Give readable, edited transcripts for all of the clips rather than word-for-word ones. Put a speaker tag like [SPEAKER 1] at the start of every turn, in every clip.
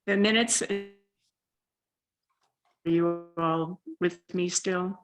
[SPEAKER 1] the minutes. Are you all with me still?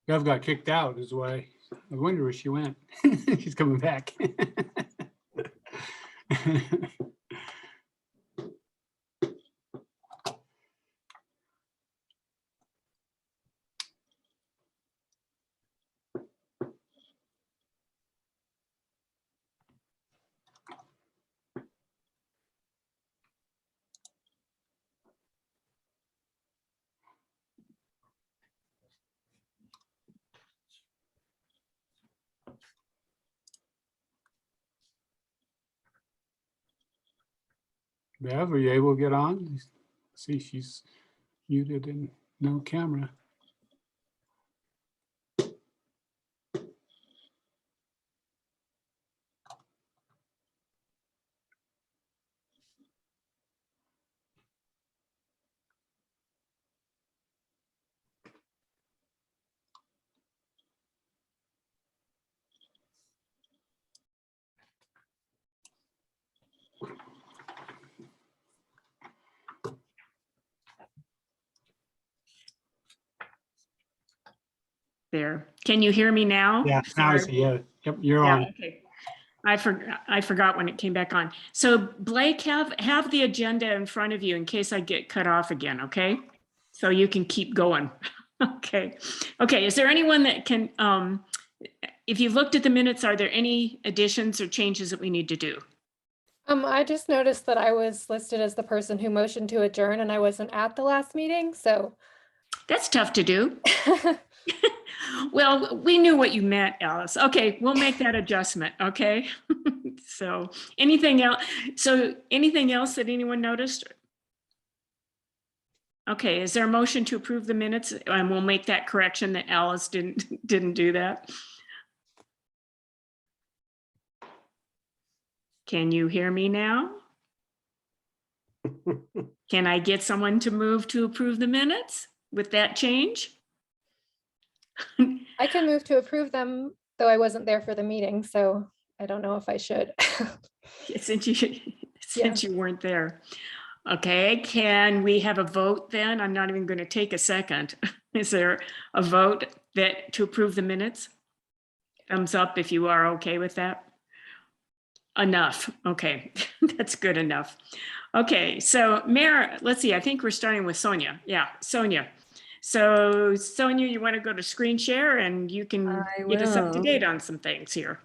[SPEAKER 2] Gov got kicked out is why. I wonder where she went. She's coming back. Bev, are you able to get on? See, she's muted and no camera.
[SPEAKER 1] There. Can you hear me now?
[SPEAKER 2] Yeah, now I see. Yeah, yep, you're on.
[SPEAKER 1] Okay. I forgot when it came back on. So Blake, have the agenda in front of you in case I get cut off again, okay? So you can keep going. Okay. Okay, is there anyone that can, if you've looked at the minutes, are there any additions or changes that we need to do?
[SPEAKER 3] I just noticed that I was listed as the person who motioned to adjourn and I wasn't at the last meeting, so.
[SPEAKER 1] That's tough to do. Well, we knew what you meant, Alice. Okay, we'll make that adjustment, okay? So anything else? So anything else that anyone noticed? Okay, is there a motion to approve the minutes? And we'll make that correction that Alice didn't do that. Can you hear me now? Can I get someone to move to approve the minutes with that change?
[SPEAKER 3] I can move to approve them, though I wasn't there for the meeting, so I don't know if I should.
[SPEAKER 1] Since you weren't there. Okay, can we have a vote then? I'm not even going to take a second. Is there a vote to approve the minutes? Thumbs up if you are okay with that. Enough. Okay, that's good enough. Okay, so Mayor, let's see, I think we're starting with Sonia. Yeah, Sonia. So Sonia, you want to go to screen share and you can get us up to date on some things here.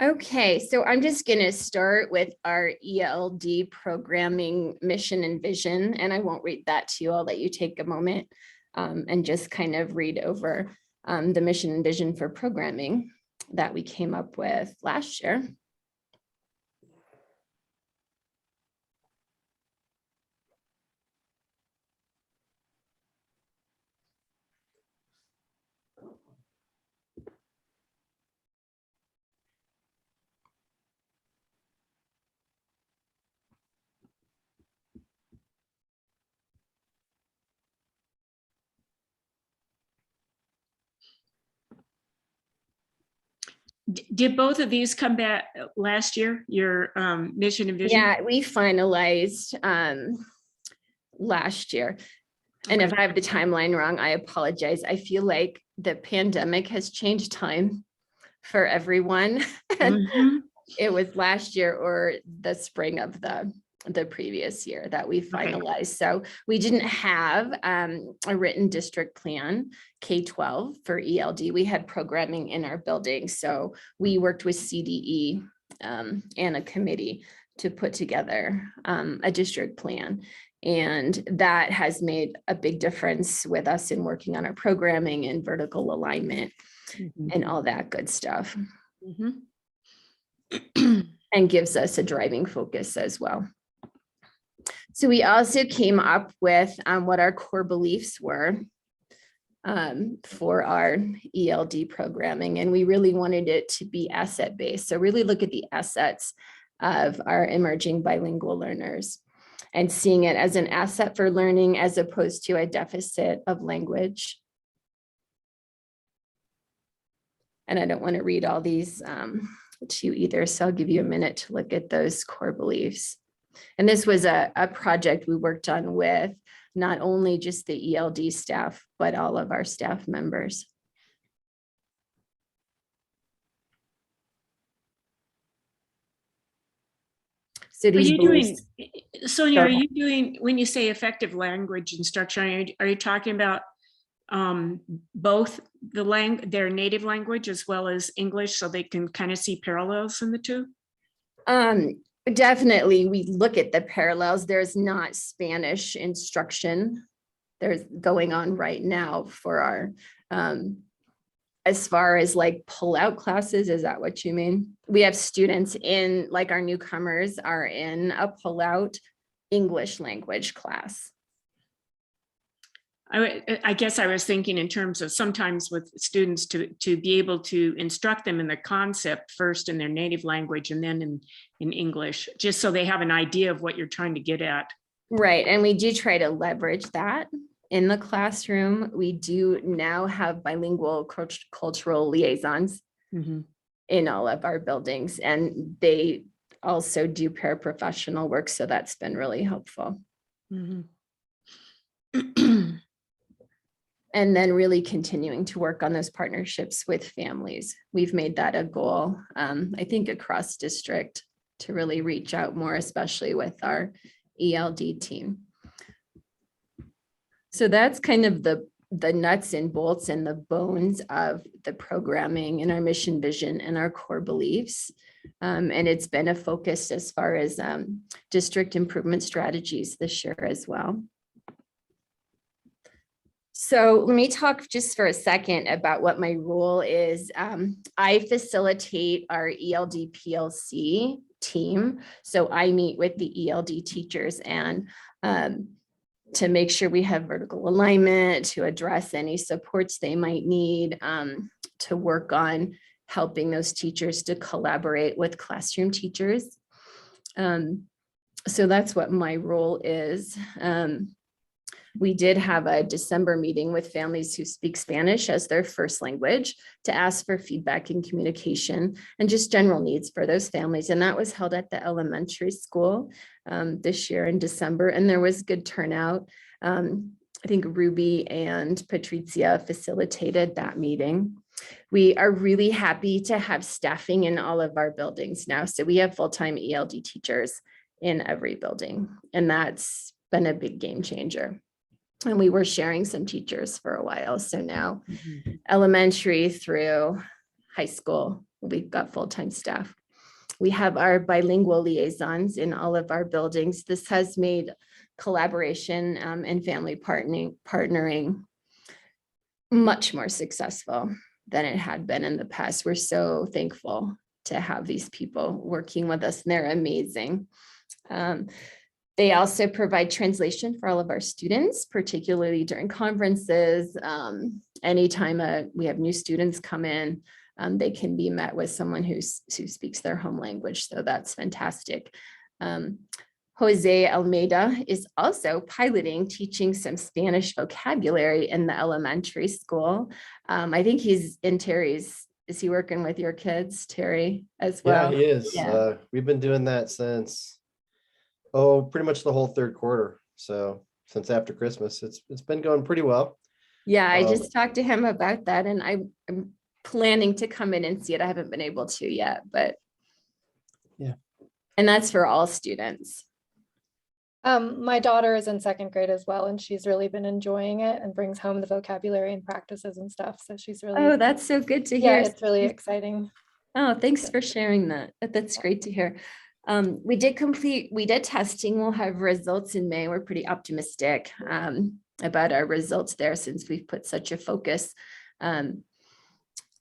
[SPEAKER 4] Okay, so I'm just going to start with our ELD programming mission and vision, and I won't read that to you. I'll let you take a moment and just kind of read over the mission and vision for programming that we came up with last year.
[SPEAKER 1] Did both of these come back last year, your mission and vision?
[SPEAKER 4] Yeah, we finalized last year. And if
[SPEAKER 1] Okay.
[SPEAKER 4] I have the timeline wrong, I apologize. I feel like the pandemic has changed time for everyone.
[SPEAKER 1] Mhm.
[SPEAKER 4] It was last year or the spring of the previous year that we finalized. So we didn't have a written district plan K-12 for ELD. We had programming in our building. So we worked with CDE and a committee to put together a district plan. And that has made a big difference with us in working on our programming and vertical alignment
[SPEAKER 1] Mhm.
[SPEAKER 4] and all that good stuff,
[SPEAKER 1] Mhm.
[SPEAKER 4] and gives us a driving focus as well. So we also came up with what our core beliefs were for our ELD programming, and we really wanted it to be asset-based. So really look at the assets of our emerging bilingual learners and seeing it as an asset for learning as opposed to a deficit of language. And I don't want to read all these to you either, so I'll give you a minute to look at those core beliefs. And this was a project we worked on with not only just the ELD staff, but all of our staff members. So
[SPEAKER 1] Are
[SPEAKER 4] these
[SPEAKER 1] you doing,
[SPEAKER 4] beliefs,
[SPEAKER 1] Sonia,
[SPEAKER 4] Go
[SPEAKER 1] are you doing, when you say effective language instruction, are you talking about both their native language as well as English, so they can kind of see parallels in the two?
[SPEAKER 4] definitely we look at the parallels. There's not Spanish instruction there's going on right now for our as far as like pull out classes. Is that what you mean? We have students in, like, our newcomers are in a pull out English language class.
[SPEAKER 1] I guess I was thinking in terms of sometimes with students to be able to instruct them in the concept first in their native language and then in English, just so they have an idea of what you're trying to get at.
[SPEAKER 4] Right, and we do try to leverage that in the classroom. We do now have bilingual cultural liaisons
[SPEAKER 1] Mhm.
[SPEAKER 4] in all of our buildings, and they also do paraprofessional work, so that's been really helpful.
[SPEAKER 1] Mhm.
[SPEAKER 4] And then really continuing to work on those partnerships with families. We've made that a goal, I think, across district to really reach out more, especially with our ELD team. So that's kind of the nuts and bolts and the bones of the programming and our mission, vision, and our core beliefs. And it's been a focus as far as district improvement strategies this year as well. So let me talk just for a second about what my role is. I facilitate our ELD PLC team. So I meet with the ELD teachers and to make sure we have vertical alignment, to address any supports they might need, to work on helping those teachers to collaborate with classroom teachers. So that's what my role is. We did have a December meeting with families who speak Spanish as their first language to ask for feedback and communication and just general needs for those families. And that was held at the elementary school this year in December, and there was good turnout. I think Ruby and Patrizia facilitated that meeting. We are really happy to have staffing in all of our buildings now. So we have full-time ELD teachers in every building, and that's been a big game changer. And we were sharing some teachers for a while. So now elementary through high school, we've got full-time staff. We have our bilingual liaisons in all of our buildings. This has made collaboration and family partnering much more successful than it had been in the past. We're so thankful to have these people working with us, and they're amazing. They also provide translation for all of our students, particularly during conferences. Anytime we have new students come in, they can be met with someone who speaks their home language. So that's fantastic. Jose Almeida is also piloting teaching some Spanish vocabulary in the elementary school. I think he's in Terry's. Is he working with your kids, Terry, as well?
[SPEAKER 5] Yeah, he is.
[SPEAKER 4] Yeah.
[SPEAKER 5] We've been doing that since, pretty much the whole third quarter. So since after Christmas, it's been going pretty well.
[SPEAKER 4] Yeah, I just talked to him about that, and I'm planning to come in and see it. I haven't been able to yet, but
[SPEAKER 5] yeah.
[SPEAKER 4] And that's for all students.
[SPEAKER 3] My daughter is in 2nd grade as well, and she's really been enjoying it and brings home the vocabulary and practices and stuff. So she's really,
[SPEAKER 4] Oh, that's so good to
[SPEAKER 3] yeah,
[SPEAKER 4] hear.
[SPEAKER 3] it's really exciting.
[SPEAKER 4] Oh, thanks for sharing that. That's great to hear. We did testing. We'll have results in May. We're pretty optimistic about our results there, since we've put such a focus on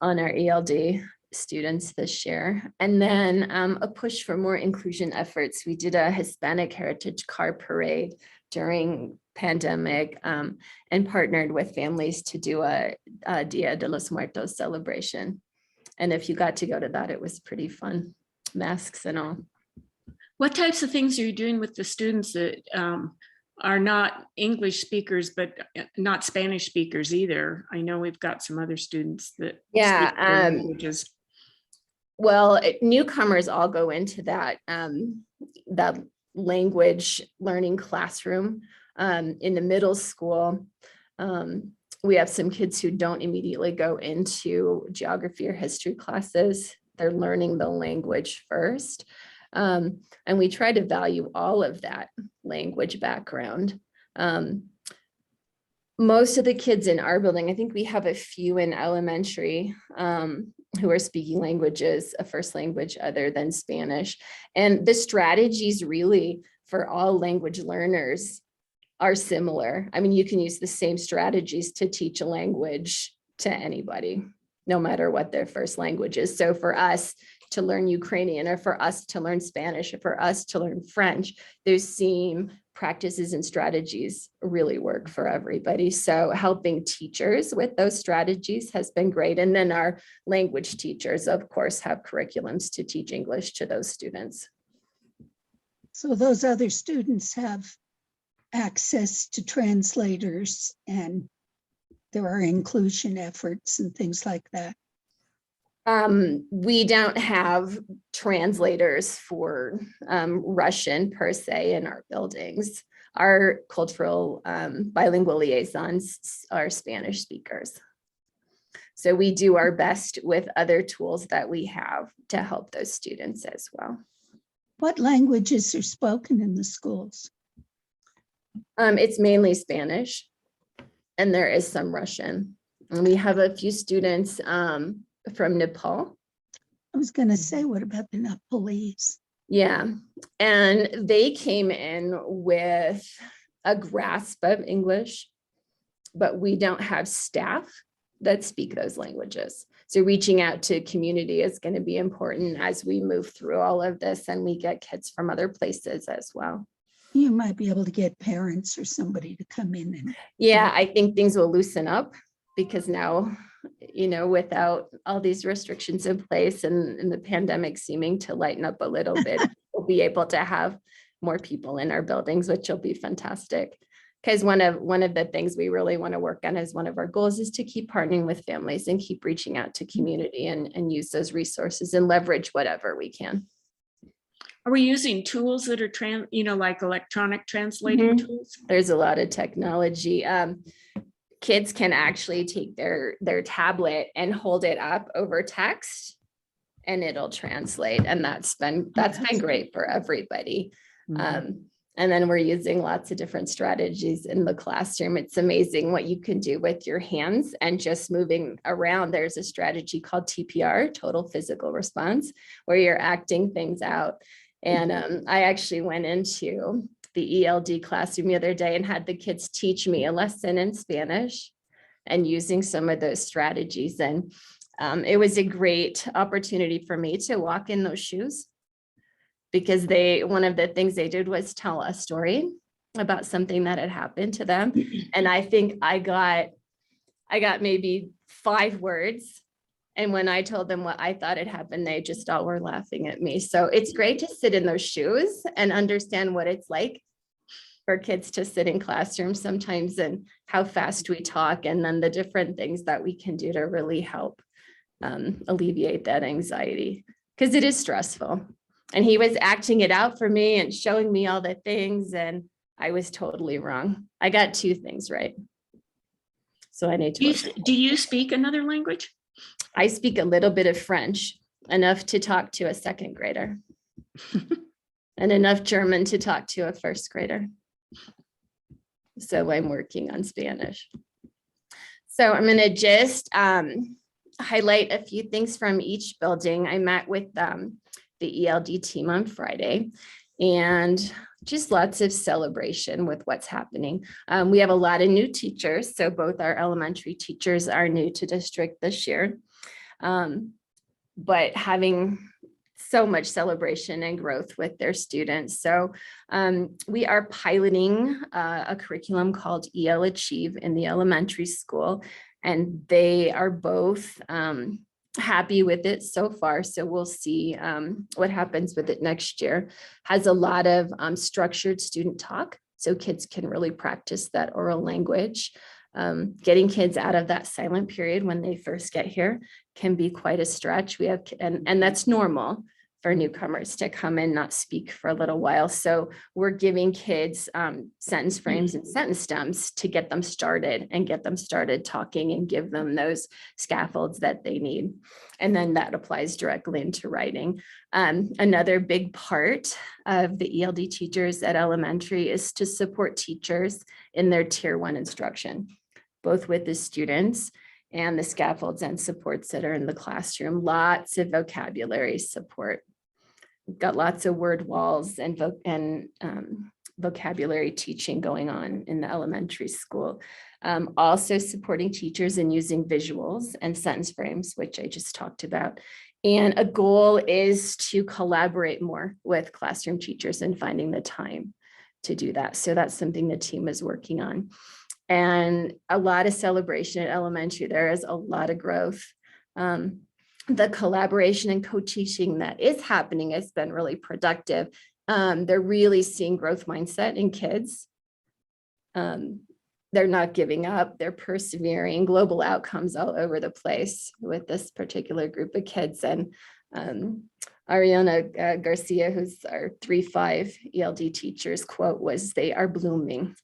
[SPEAKER 4] our ELD students this year. And then a push for more inclusion efforts. We did a Hispanic Heritage Car Parade during pandemic and partnered with families to do a Dia de los Muertos celebration. And if you got to go to that, it was pretty fun, masks and all.
[SPEAKER 1] What types of things are you doing with the students that are not English speakers, but not Spanish speakers either? I know we've got some other students that speak other languages.
[SPEAKER 4] Well, newcomers all go into that language learning classroom. In the middle school, we have some kids who don't immediately go into geography or history classes. They're learning the language first. And we try to value all of that language background. Most of the kids in our building, I think we have a few in elementary who are speaking languages, a first language other than Spanish. And the strategies really for all language learners are similar. I mean, you can use the same strategies to teach a language to anybody, no matter what their first language is. So for us to learn Ukrainian, or for us to learn Spanish, or for us to learn French, those same practices and strategies really work for everybody. So helping teachers with those strategies has been great. And then our language teachers, of course, have curriculums to teach English to those students.
[SPEAKER 6] So those other students have access to translators, and there are inclusion efforts and things like that.
[SPEAKER 4] We don't have translators for Russian per se in our buildings. Our cultural bilingual liaisons are Spanish speakers. So we do our best with other tools that we have to help those students as well.
[SPEAKER 6] What languages are spoken in the schools?
[SPEAKER 4] It's mainly Spanish, and there is some Russian. And we have a few students from Nepal.
[SPEAKER 6] I was going to say, what about the Nepalese?
[SPEAKER 4] Yeah, and they came in with a grasp of English, but we don't have staff that speak those languages. So reaching out to community is going to be important as we move through all of this, and we get kids from other places as well.
[SPEAKER 6] You might be able to get parents or somebody to come in and.
[SPEAKER 4] Yeah, I think things will loosen up, because now, you know, without all these restrictions in place and the pandemic seeming to lighten up a little bit, we'll be able to have more people in our buildings, which will be fantastic. Because one of the things we really want to work on as one of our goals is to keep partnering with families and keep reaching out to community and use those resources and leverage whatever we can.
[SPEAKER 1] Are we using tools that are like electronic translating tools?
[SPEAKER 4] There's a lot of technology. Kids can actually take their tablet and hold it up over text, and it'll translate. And that's been great for everybody. And And then we're using lots of different strategies in the classroom. It's amazing what you can do with your hands and just moving around. There's a strategy called TPR, total physical response, where you're acting things out. And I actually went into the ELD classroom the other day and had the kids teach me a lesson in Spanish and using some of those strategies. And it was a great opportunity for me to walk in those shoes, because one of the things they did was tell a story about something that had happened to them. And I think I got maybe 5 words. And when I told them what I thought had happened, they just all were laughing at me. So it's great to sit in those shoes and understand what it's like for kids to sit in classrooms sometimes, and how fast we talk, and then the different things that we can do to really help alleviate that anxiety, because it is stressful. And he was acting it out for me and showing me all the things, and I was totally wrong. I got 2 things right. So I need to.
[SPEAKER 1] Do you speak another language?
[SPEAKER 4] I speak a little bit of French, enough to talk to a 2nd grader, and enough German to talk to a 1st grader. So I'm working on Spanish. So I'm going to just highlight a few things from each building. I met with the ELD team on Friday, and just lots of celebration with what's happening. We have a lot of new teachers. So both our elementary teachers are new to district this year, but having so much celebration and growth with their students. So we are piloting a curriculum called EL Achieve in the elementary school, and they are both happy with it so far. So we'll see what happens with it next year. Has a lot of structured student talk, so kids can really practice that oral language. Getting kids out of that silent period when they first get here can be quite a stretch. We have, and that's normal for newcomers to come and not speak for a little while. So we're giving kids sentence frames and sentence stems to get them started and get them started talking, and give them those scaffolds that they need. And then that applies directly into writing. Another big part of the ELD teachers at elementary is to support teachers in their tier 1 instruction, both with the students and the scaffolds and supports that are in the classroom. Lots of vocabulary support. We've got lots of word walls and vocabulary teaching going on in the elementary school. Also supporting teachers in using visuals and sentence frames, which I just talked about. And a goal is to collaborate more with classroom teachers and finding the time to do that. So that's something the team is working on. And a lot of celebration at elementary. There is a lot of growth. The collaboration and co-teaching that is happening has been really productive. They're really seeing growth mindset in kids. They're not giving up, they're persevering. Global outcomes all over the place with this particular group of kids. And Ariana Garcia, who's our 3-5 ELD teacher's quote was, "They are blooming,"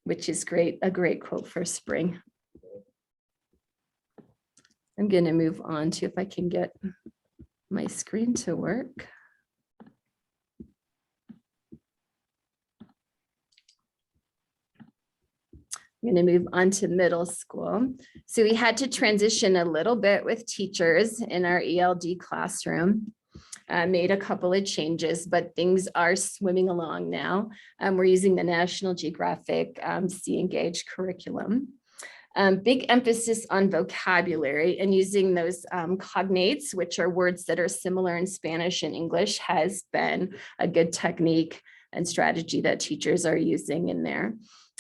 [SPEAKER 4] which is great, a great quote for spring. I'm going to move on to, if I can get my screen to work. I'm going to move on to middle school. So we had to transition a little bit with teachers in our ELD classroom. Made a couple of changes, but things are swimming along now. We're using the National Geographic See Engage curriculum. Big emphasis on vocabulary, and using those cognates, which are words that are similar in Spanish and English, has been a good technique and strategy that teachers are using in there.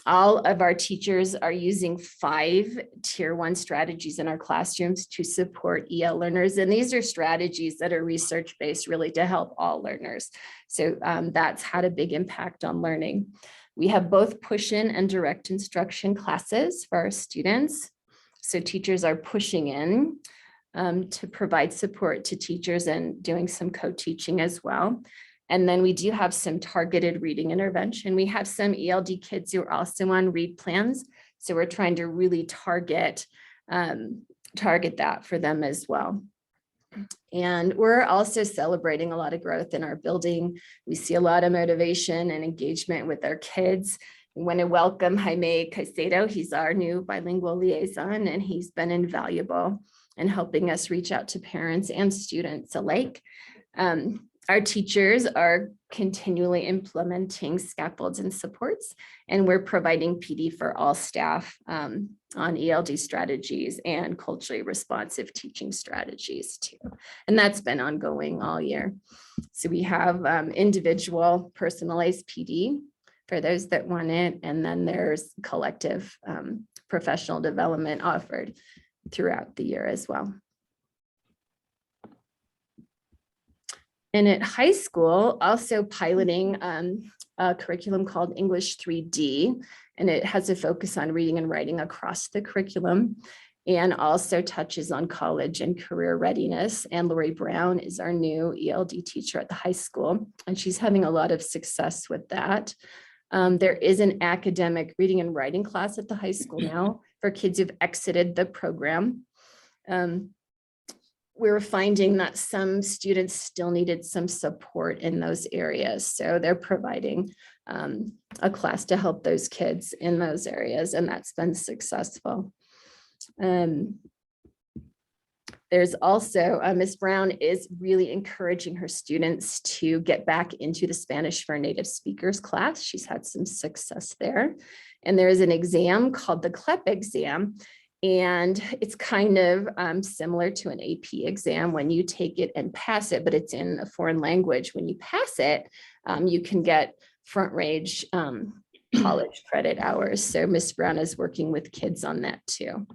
[SPEAKER 4] All of our teachers are using 5 tier 1 strategies in our classrooms to support EL learners. And these are strategies that are research-based, really to help all learners. So that's had a big impact on learning. We have both push-in and direct instruction classes for our students. So teachers are pushing in to provide support to teachers and doing some co-teaching as well. And then we do have some targeted reading intervention. We have some ELD kids who are also on read plans. So we're trying to really target that for them as well. And we're also celebrating a lot of growth in our building. We see a lot of motivation and engagement with our kids. We want to welcome Jaime Caicedo. He's our new bilingual liaison, and he's been invaluable in helping us reach out to parents and students alike. Our teachers are continually implementing scaffolds and supports, and we're providing PD for all staff on ELD strategies and culturally responsive teaching strategies too. And that's been ongoing all year. So we have individual personalized PD for those that want it, and then there's collective professional development offered throughout the year as well. And at high school, also piloting a curriculum called English 3D, and it has a focus on reading and writing across the curriculum, and also touches on college and career readiness. And Lori Brown is our new ELD teacher at the high school, and she's having a lot of success with that. There is an academic reading and writing class at the high school now for kids who've exited the program. We're finding that some students still needed some support in those areas. So they're providing a class to help those kids in those areas, and that's been successful. There's also, Ms. Brown is really encouraging her students to get back into the Spanish for Native Speakers class. She's had some success there. And there is an exam called the Clep Exam. And it's kind of similar to an AP exam when you take it and pass it, but it's in a foreign language. When you pass it, you can get front range college credit hours. So Ms. Brown is working with kids on that too.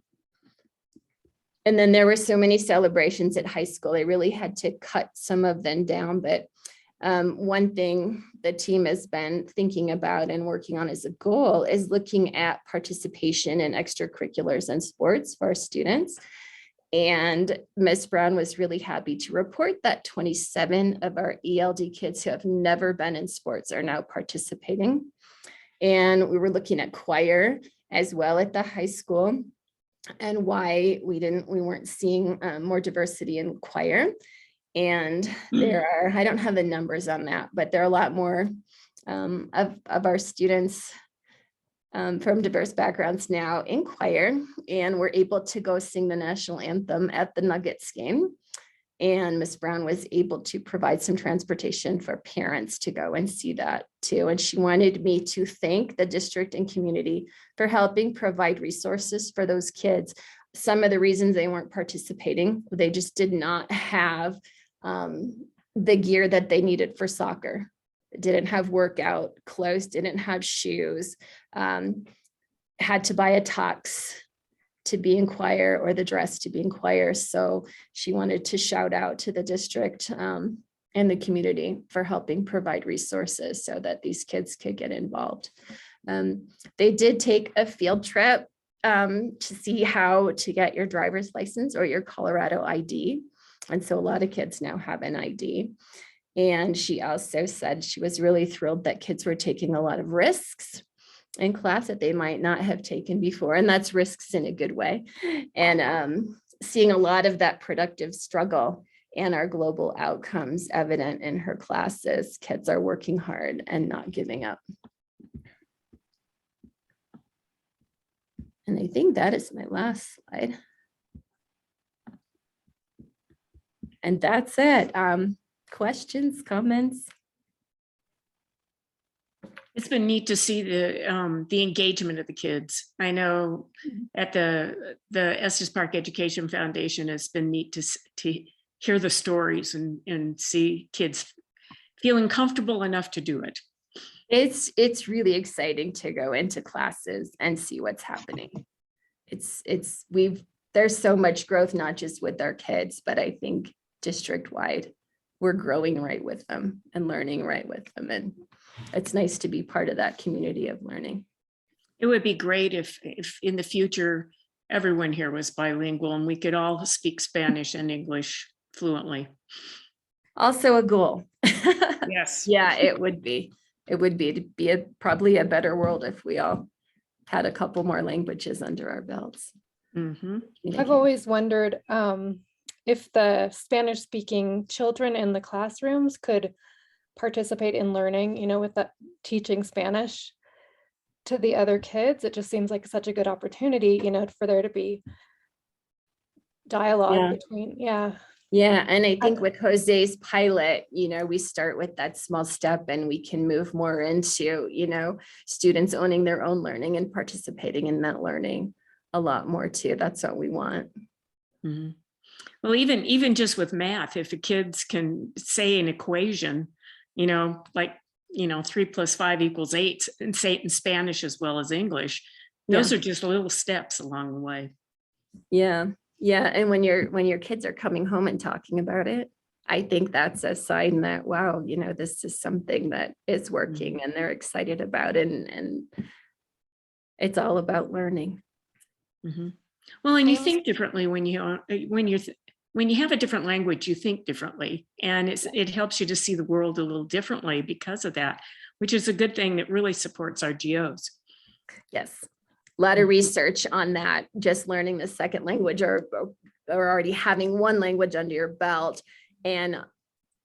[SPEAKER 4] And then there were so many celebrations at high school. They really had to cut some of them down, but one thing the team has been thinking about and working on as a goal is looking at participation in extracurriculars and sports for our students. And Ms. Brown was really happy to report that 27 of our ELD kids who have never been in sports are now participating. And we were looking at choir as well at the high school, and why we weren't seeing more diversity in choir. And there are, I don't have the numbers on that, but there are a lot more of our students from diverse backgrounds now in choir, and we're able to go sing the national anthem at the Nuggets game. And Ms. Brown was able to provide some transportation for parents to go and see that too. And she wanted me to thank the district and community for helping provide resources for those kids. Some of the reasons they weren't participating, they just did not have the gear that they needed for soccer. Didn't have workout clothes, didn't have shoes, had to buy a tux to be in choir or the dress to be in choir. So she wanted to shout out to the district and the community for helping provide resources so that these kids could get involved. They did take a field trip to see how to get your driver's license or your Colorado ID. And so a lot of kids now have an ID. And she also said she was really thrilled that kids were taking a lot of risks in class that they might not have taken before. And that's risks in a good way. And seeing a lot of that productive struggle and our global outcomes evident in her classes. Kids are working hard and not giving up. And I think that is my last slide. And that's it. Questions, comments?
[SPEAKER 1] It's been neat to see the engagement of the kids. I know at the Estes Park Education Foundation, it's been neat to hear the stories and see kids feeling comfortable enough to do it.
[SPEAKER 4] It's really exciting to go into classes and see what's happening. There's so much growth, not just with our kids, but I think district-wide, we're growing right with them and learning right with them. And it's nice to be part of that community of learning.
[SPEAKER 1] It would be great if in the future, everyone here was bilingual and we could all speak Spanish and English fluently.
[SPEAKER 4] Also a goal.
[SPEAKER 1] Yes.
[SPEAKER 4] Yeah, it would be. It would be probably a better world if we all had a couple more languages under our belts.
[SPEAKER 1] Mm-hmm.
[SPEAKER 3] I've always wondered if the Spanish speaking children in the classrooms could participate in learning, with that teaching Spanish to the other kids, it just seems like such a good opportunity, for there to be dialogue
[SPEAKER 4] Yeah.
[SPEAKER 3] between,
[SPEAKER 4] Yeah, and I think with Jose's pilot, we start with that small step and we can move more into, students owning their own learning and participating in that learning a lot more too. That's what we want.
[SPEAKER 1] Mhm. Well, even just with math, if the kids can say an equation, like, 3 + 5 = 8, and say it in Spanish as well as English, those
[SPEAKER 4] Yeah.
[SPEAKER 1] are just little steps along the way.
[SPEAKER 4] Yeah. Yeah. And when your kids are coming home and talking about it, I think that's a sign that, wow, this is something that is working and they're excited about it, and it's all about learning.
[SPEAKER 1] Mhm. Well, and
[SPEAKER 3] I
[SPEAKER 1] you
[SPEAKER 3] also-
[SPEAKER 1] think differently when you have a different language, you think differently, and it helps you to see the world a little differently because of that, which is a good thing that really supports our GOs.
[SPEAKER 4] Yes. A lot of research on that, just learning the second language or already having one language under your belt, and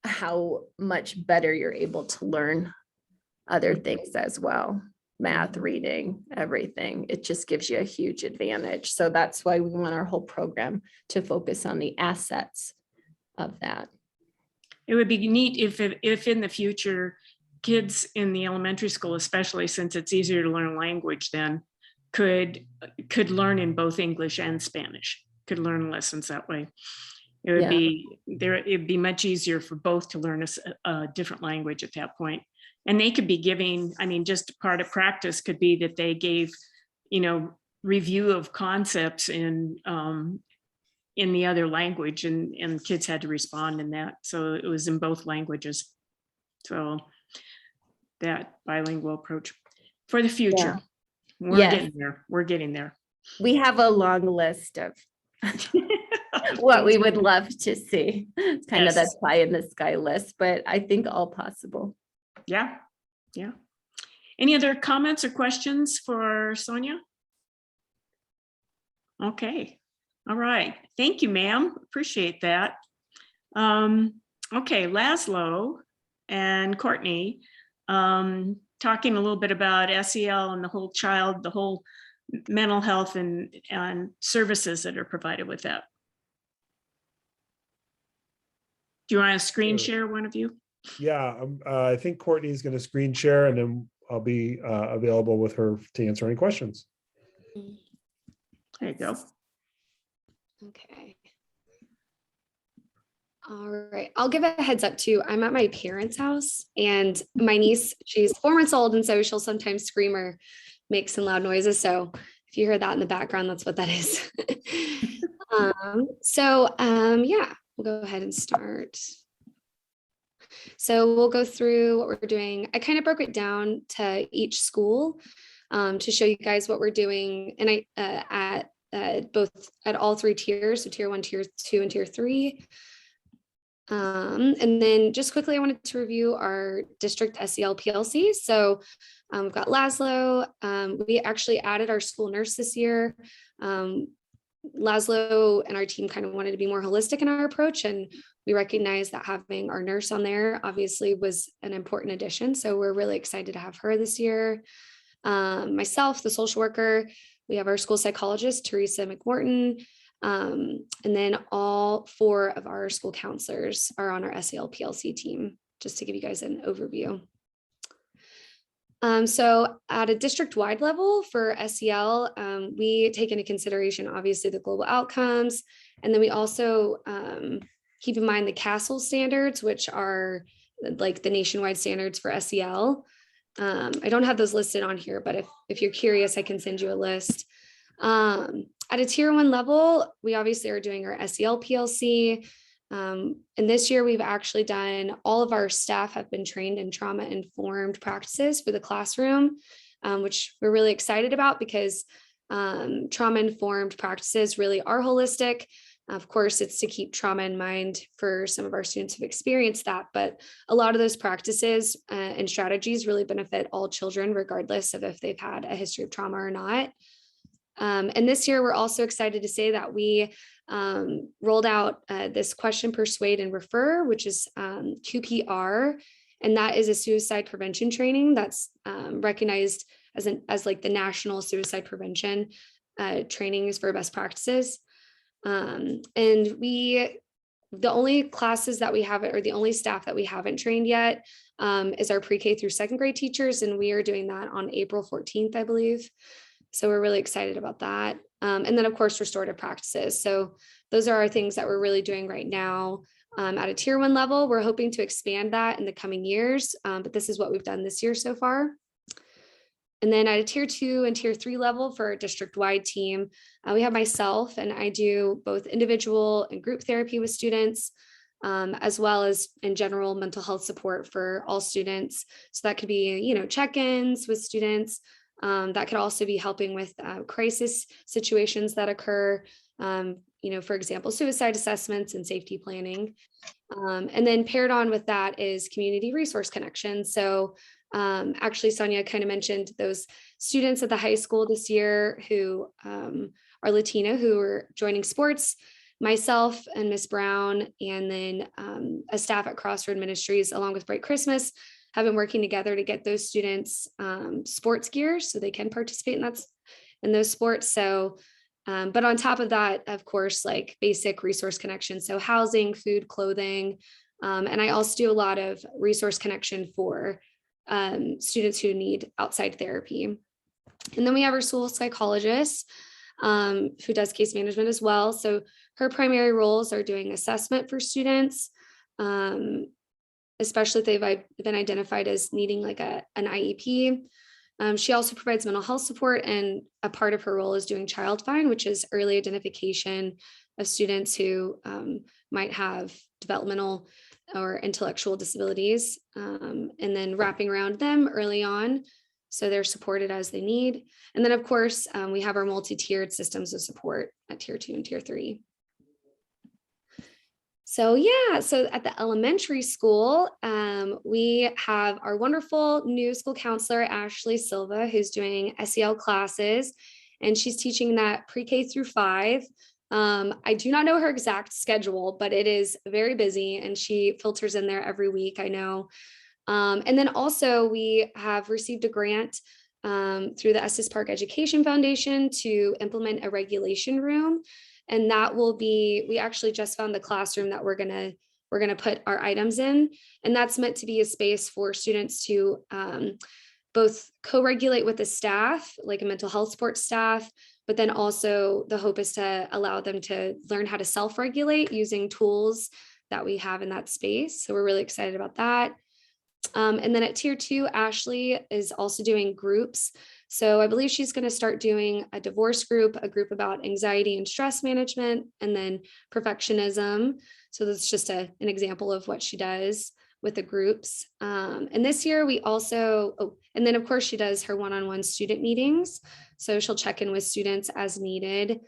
[SPEAKER 4] how much better you're able to learn other things as well. Math, reading, everything. It just gives you a huge advantage. So that's why we want our whole program to focus on the assets of that.
[SPEAKER 1] It would be neat if in the future, kids in the elementary school, especially since it's easier to learn a language then, could learn in both English and Spanish, could learn lessons that way. It would
[SPEAKER 4] Yeah.
[SPEAKER 1] it'd be much easier for both to learn a different language at that point. And they could be giving, just part of practice could be that they gave, review of concepts in the other language, and kids had to respond in that. So it was in both languages. So that bilingual approach for the future. We're
[SPEAKER 4] Yes.
[SPEAKER 1] getting there. We're getting there.
[SPEAKER 4] We have a long list of what we would love to see. It's kind of that
[SPEAKER 1] Yes.
[SPEAKER 4] pie in the sky list, but I think all possible.
[SPEAKER 1] Yeah. Yeah. Any other comments or questions for Sonia? Okay. All right. Thank you, ma'am. Appreciate that. Okay, Laszlo and Courtney, talking a little bit about SEL and the whole mental health and services that are provided with that. Do you want to screen
[SPEAKER 7] Sure.
[SPEAKER 1] share, one of you?
[SPEAKER 7] Yeah, I think Courtney's going to screen share, and then I'll be available with her to answer any questions.
[SPEAKER 1] There you go.
[SPEAKER 8] Okay. All right. I'll give a heads up too. I'm at my parents' house, and my niece, she's 4 months old, and so she'll sometimes scream or make some loud noises. So if you hear that in the background, that's what that is. Yeah, we'll go ahead and start. So we'll go through what we're doing. I kind of broke it down to each school to show you guys what we're doing, and both at all 3 tiers, so tier 1, tier 2, and tier 3. And then just quickly, I wanted to review our district SEL PLC. So we've got Laszlo. We actually added our school nurse this year. Laszlo and our team kind of wanted to be more holistic in our approach, and we recognize that having our nurse on there obviously was an important addition. So we're really excited to have her this year. Myself, the social worker, we have our school psychologist, Teresa McMorton, and then all 4 of our school counselors are on our SEL PLC team, just to give you guys an overview. So at a district-wide level for SEL, we take into consideration, obviously, the global outcomes, and then we also keep in mind the CASEL standards, which are like the nationwide standards for SEL. I don't have those listed on here, but if you're curious, I can send you a list. At a tier 1 level, we obviously are doing our SEL PLC. And this year we've actually done, all of our staff have been trained in trauma-informed practices for the classroom, which we're really excited about because trauma-informed practices really are holistic. Of course, it's to keep trauma in mind for some of our students who've experienced that, but a lot of those practices and strategies really benefit all children, regardless of if they've had a history of trauma or not. And this year, we're also excited to say that we rolled out this question, persuade, and refer, which is QPR. And that is a suicide prevention training that's recognized as like the national suicide prevention trainings for best practices. And the only classes that we haven't, or the only staff that we haven't trained yet is our pre-K through second grade teachers. And we are doing that on April 14th, I believe. So we're really excited about that. And then of course, restorative practices. So those are our things that we're really doing right now at a tier 1 level. We're hoping to expand that in the coming years, but this is what we've done this year so far. And then at a tier 2 and tier 3 level for our district-wide team, we have myself, and I do both individual and group therapy with students, as well as in general mental health support for all students. So that could be, check-ins with students. That could also be helping with crisis situations that occur, for example, suicide assessments and safety planning. And then paired on with that is community resource connection. So actually, Sonia kind of mentioned those students at the high school this year who are Latina, who are joining sports. Myself and Miss Brown, and then a staff at Crossroad Ministries, along with Bright Christmas, have been working together to get those students sports gear so they can participate in those sports. So, but on top of that, of course, like basic resource connection, so housing, food, clothing, and I also do a lot of resource connection for students who need outside therapy. And then we have our school psychologist who does case management as well. So her primary roles are doing assessment for students, especially if they've been identified as needing like an IEP. She also provides mental health support, and a part of her role is doing child find, which is early identification of students who might have developmental or intellectual disabilities, and then wrapping around them early on so they're supported as they need. And then of course, we have our multi-tiered systems of support at tier 2 and tier 3. So yeah, so at the elementary school, we have our wonderful new school counselor, Ashley Silva, who's doing SEL classes, and she's teaching that pre-K through 5. I do not know her exact schedule, but it is very busy, and she filters in there every week, I know. And then also we have received a grant through the Estes Park Education Foundation to implement a regulation room. And that will be, we actually just found the classroom that we're gonna put our items in. And that's meant to be a space for students to both co-regulate with the staff, like a mental health support staff, but then also the hope is to allow them to learn how to self-regulate using tools that we have in that space. So we're really excited about that. And then at tier 2, Ashley is also doing groups. So I believe she's going to start doing a divorce group, a group about anxiety and stress management, and then perfectionism. So that's just an example of what she does with the groups. And this year we also, and then of course she does her one-on-one student meetings. So she'll check in with students as needed.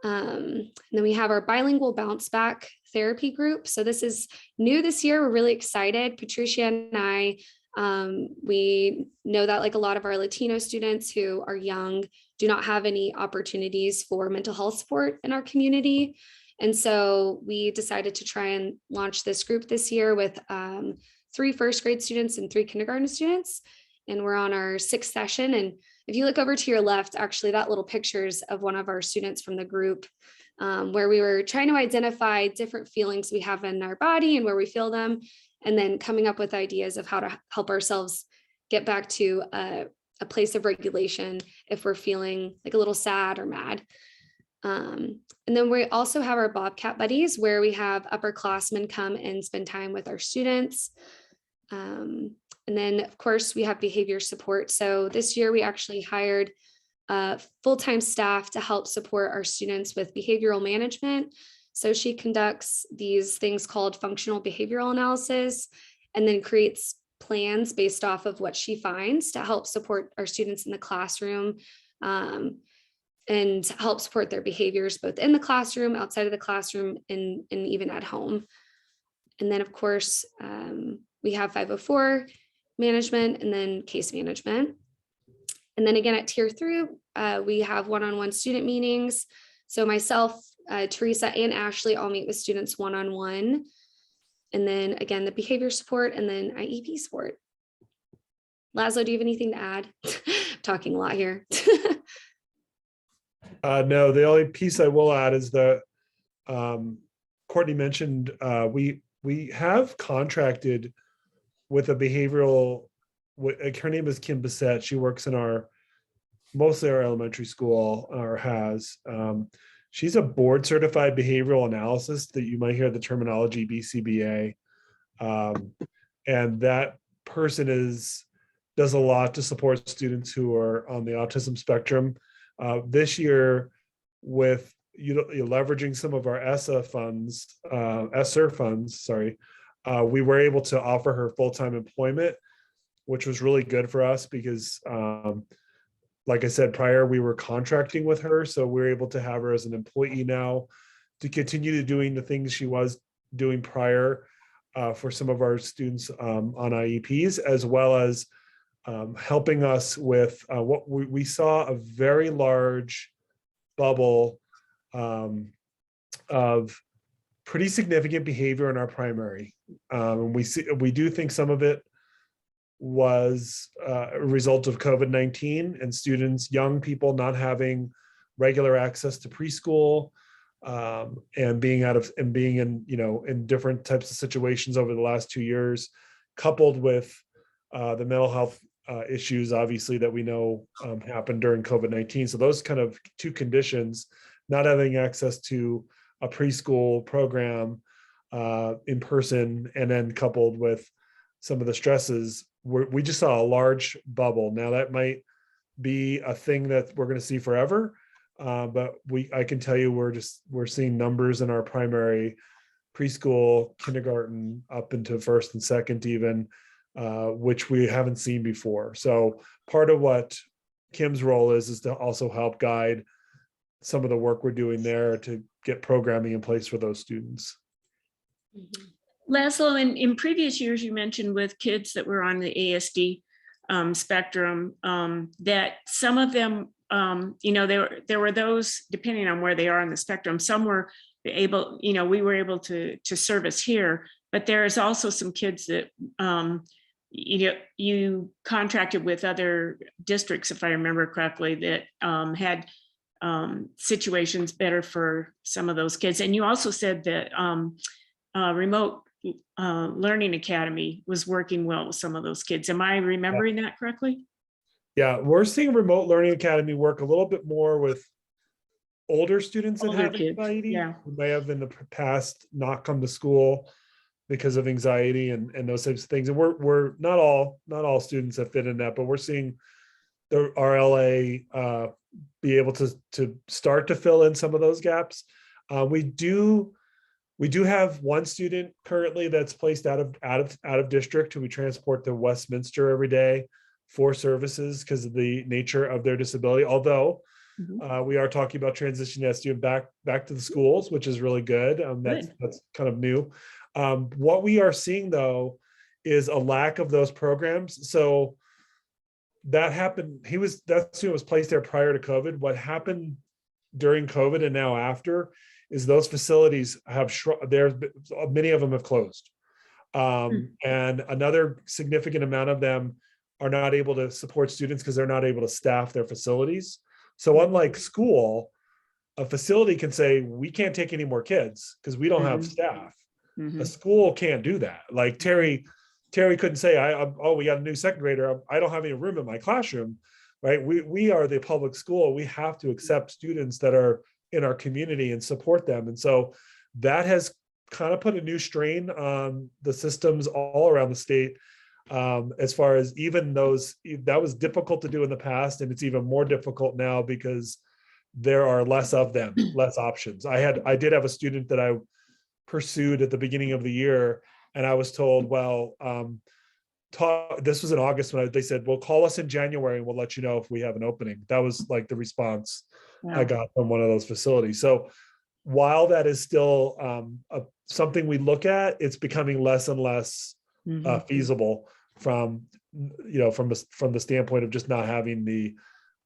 [SPEAKER 8] And then we have our bilingual bounce back therapy group. So this is new this year. We're really excited. Patricia and I, we know that like a lot of our Latino students who are young do not have any opportunities for mental health support in our community. And so we decided to try and launch this group this year with 3 first grade students and 3 kindergarten students. And we're on our 6th session. And if you look over to your left, actually that little pictures of one of our students from the group, where we were trying to identify different feelings we have in our body and where we feel them, and then coming up with ideas of how to help ourselves get back to a place of regulation if we're feeling like a little sad or mad. And then we also have our Bobcat buddies, where we have upperclassmen come and spend time with our students. And then of course we have behavior support. So this year we actually hired full-time staff to help support our students with behavioral management. So she conducts these things called functional behavioral analysis, and then creates plans based off of what she finds to help support our students in the classroom, and help support their behaviors both in the classroom, outside of the classroom, and even at home. And then of course, we have 504 management and then case management. And then again, at tier 3, we have one-on-one student meetings. So myself, Teresa, and Ashley all meet with students one-on-one. And then again, the behavior support and then IEP support. Laszlo, do you have anything to add? Talking a lot here.
[SPEAKER 7] No, the only piece I will add is that Courtney mentioned we have contracted with a behavioral. Her name is Kim Bissett. She works in mostly our elementary school, or has. She's a board certified behavioral analyst that you might hear the terminology BCBA. And that person does a lot to support students who are on the autism spectrum. This year, with leveraging some of our ESSER funds, we were able to offer her full-time employment, which was really good for us because, like I said prior, we were contracting with her. So we're able to have her as an employee now to continue to doing the things she was doing prior for some of our students on IEPs, as well as helping us with what we saw a very large bubble of pretty significant behavior in our primary. And we do think some of it was a result of COVID-19 and students, young people not having regular access to preschool and being in different types of situations over the last 2 years, coupled with the mental health issues, obviously, that we know happened during COVID-19. So those kind of two conditions, not having access to a preschool program in person, and then coupled with some of the stresses, we just saw a large bubble. Now that might be a thing that we're going to see forever, but I can tell you we're seeing numbers in our primary, preschool, kindergarten, up into first and second even, which we haven't seen before. So part of what Kim's role is to also help guide some of the work we're doing there to get programming in place for those students.
[SPEAKER 1] Laszlo, in previous years, you mentioned with kids that were on the ASD spectrum, that some of them, there were those, depending on where they are on the spectrum, some were able, we were able to service here, but there is also some kids that, you contracted with other districts, if I remember correctly, that had situations better for some of those kids. And you also said that remote learning academy was working well with some of those kids. Am I remembering that correctly?
[SPEAKER 7] Yeah, we're seeing remote learning academy work a little bit more with older students that have anxiety, who may have in the past not come to school because of anxiety and those types of things. And we're not all students that fit in that, but we're seeing the RLA be able to start to fill in some of those gaps. We do have one student currently that's placed out of district who we transport to Westminster every day for services because of the nature of their disability. Although we are talking about transitioning that student back to the schools, which is really good. That's kind of new. What we are seeing though is a lack of those programs. So that happened. That student was placed there prior to COVID. What happened during COVID and now after is those facilities have many of them have closed. And another significant amount of them are not able to support students because they're not able to staff their facilities. So unlike school, a facility can say, we can't take any more kids because we don't have staff. A school can't do that. Like Terry couldn't say, we got a new second grader. I don't have any room in my classroom, right? We are the public school. We have to accept students that are in our community and support them. And so that has kind of put a new strain on the systems all around the state. As far as even that was difficult to do in the past, and it's even more difficult now because there are less of them, less options. I did have a student that I pursued at the beginning of the year, and I was told, this was in August when they said, well, call us in January and we'll let you know if we have an opening. That was like the response I got from one of those facilities. So while that is still something we look at, it's becoming less and less feasible from, from the standpoint of just not having the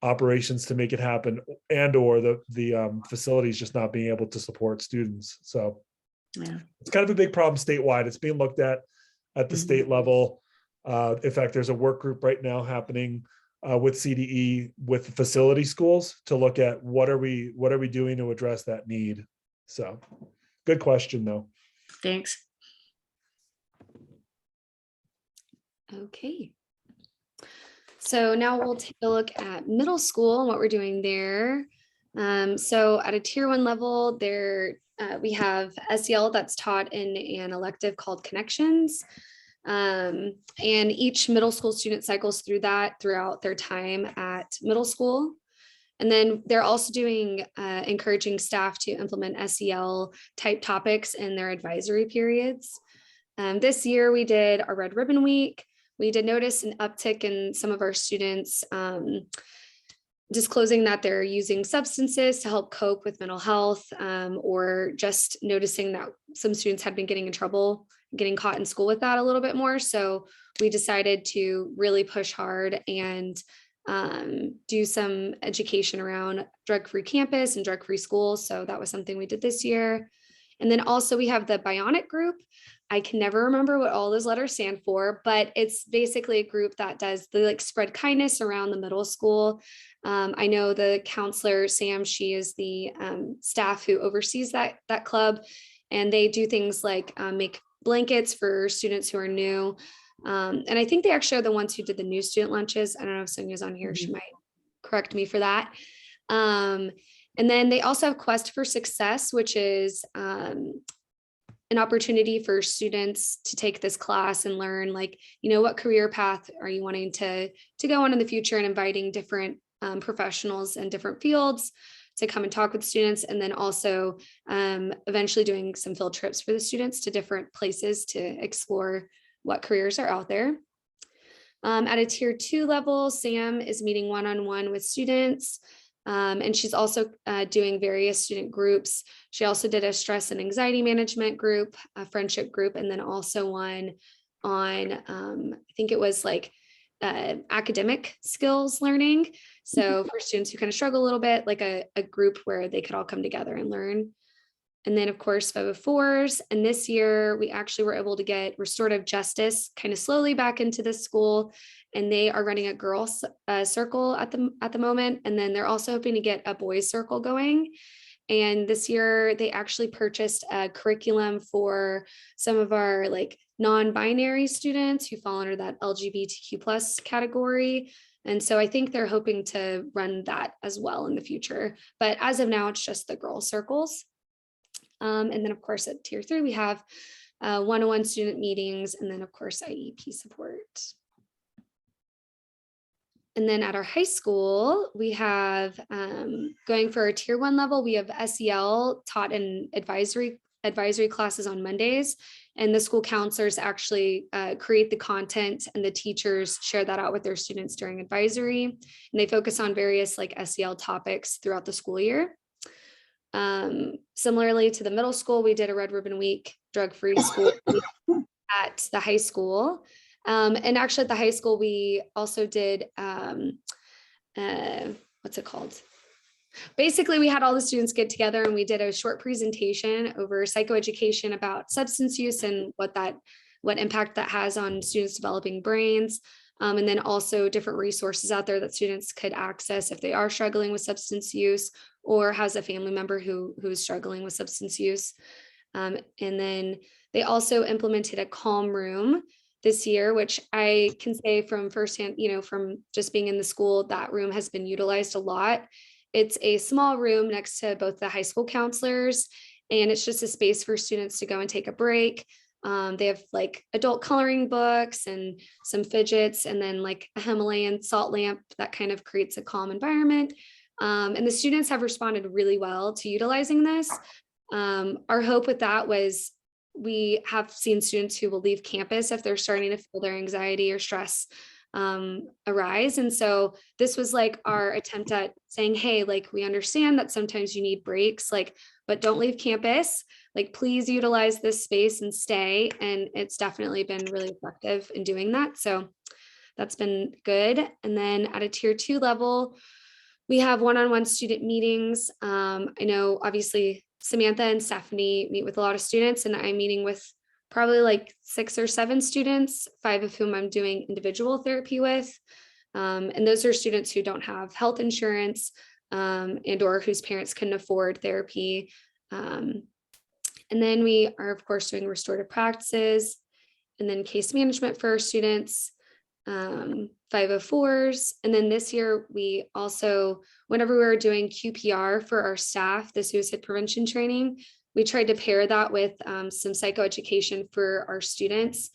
[SPEAKER 7] operations to make it happen, and or the facilities just not being able to support students. So
[SPEAKER 1] Yeah.
[SPEAKER 7] it's kind of a big problem statewide. It's being looked at the state level. In fact, there's a work group right now happening with CDE with facility schools to look at what are we doing to address that need. So good question though.
[SPEAKER 1] Thanks.
[SPEAKER 8] Okay. So now we'll take a look at middle school and what we're doing there. So at a tier 1 level, there we have SEL that's taught in an elective called Connections. And each middle school student cycles through that throughout their time at middle school. And then they're also doing encouraging staff to implement SEL type topics in their advisory periods. This year we did our Red Ribbon Week. We did notice an uptick in some of our students disclosing that they're using substances to help cope with mental health, or just noticing that some students had been getting in trouble, getting caught in school with that a little bit more. So we decided to really push hard and do some education around drug-free campus and drug-free schools. So that was something we did this year. And then also we have the Bionic group. I can never remember what all those letters stand for, but it's basically a group that does the spread kindness around the middle school. I know the counselor, Sam, she is the staff who oversees that club, and they do things like make blankets for students who are new. And I think they actually are the ones who did the new student lunches. I don't know if Sonia's on here, she might correct me for that. And then they also have Quest for Success, which is an opportunity for students to take this class and learn, what career path are you wanting to go on in the future, and inviting different professionals in different fields to come and talk with students. And then also eventually doing some field trips for the students to different places to explore what careers are out there. At a tier 2 level, Sam is meeting one-on-one with students. And she's also doing various student groups. She also did a stress and anxiety management group, a friendship group, and then also one on, I think it was academic skills learning. So for students who kind of struggle a little bit, like a group where they could all come together and learn. And then of course 504s. And this year we actually were able to get restorative justice kind of slowly back into the school. And they are running a girls circle at the moment. And then they're also hoping to get a boys circle going. And this year they actually purchased a curriculum for some of our non-binary students who fall under that LGBTQ+ category. And so I think they're hoping to run that as well in the future. But as of now, it's just the girls circles. And then of course at tier 3, we have one-on-one student meetings, and then of course IEP support. And then at our high school, we have going for our tier 1 level, we have SEL taught in advisory classes on Mondays, and the school counselors actually create the content, and the teachers share that out with their students during advisory. And they focus on various SEL topics throughout the school year. Similarly to the middle school, we did a Red Ribbon Week, drug-free school at the high school. And actually at the high school, we also did, what's it called? Basically, we had all the students get together and we did a short presentation over psychoeducation about substance use and what impact that has on students' developing brains. And then also different resources out there that students could access if they are struggling with substance use or has a family member who's struggling with substance use. And then they also implemented a calm room this year, which I can say from firsthand, from just being in the school, that room has been utilized a lot. It's a small room next to both the high school counselors, and it's just a space for students to go and take a break. They have adult coloring books and some fidgets, and then a Himalayan salt lamp that kind of creates a calm environment. And the students have responded really well to utilizing this. Our hope with that was we have seen students who will leave campus if they're starting to feel their anxiety or stress arise. And so this was like our attempt at saying, hey, like, we understand that sometimes you need breaks, like, but don't leave campus. Like, please utilize this space and stay. And it's definitely been really effective in doing that. So that's been good. And then at a tier 2 level, we have one-on-one student meetings. I know obviously Samantha and Stephanie meet with a lot of students, and I'm meeting with probably like 6 or 7 students, 5 of whom I'm doing individual therapy with. And those are students who don't have health insurance and or whose parents couldn't afford therapy. And then we are, of course, doing restorative practices and then case management for our students, 504s. And then this year, we also, whenever we were doing QPR for our staff, the suicide prevention training, we tried to pair that with some psychoeducation for our students.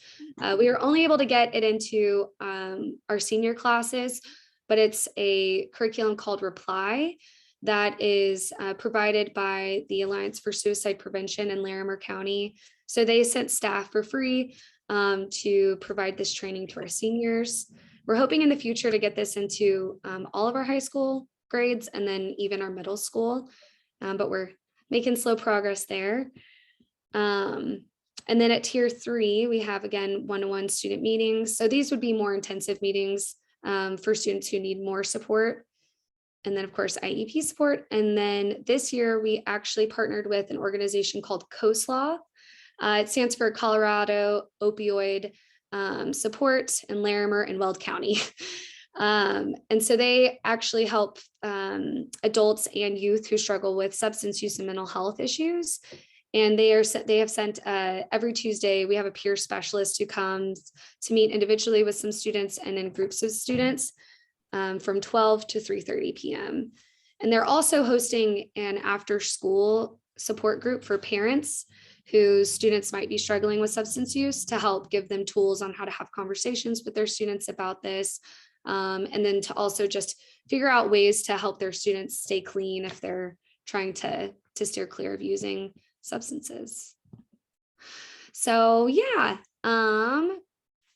[SPEAKER 8] We were only able to get it into our senior classes, but it's a curriculum called Reply that is provided by the Alliance for Suicide Prevention in Larimer County. So they sent staff for free to provide this training to our seniors. We're hoping in the future to get this into all of our high school grades and then even our middle school, but we're making slow progress there. And then at tier 3, we have, again, one-on-one student meetings. So these would be more intensive meetings for students who need more support. And then, of course, IEP support. And then this year, we actually partnered with an organization called COSLAW. It stands for Colorado Opioid Support in Larimer and Weld County. And so they actually help adults and youth who struggle with substance use and mental health issues. And they have sent every Tuesday, we have a peer specialist who comes to meet individually with some students and in groups of students from 12 to 3:30 p.m. And they're also hosting an after school support group for parents whose students might be struggling with substance use to help give them tools on how to have conversations with their students about this. And then to also just figure out ways to help their students stay clean if they're trying to steer clear of using substances. So yeah,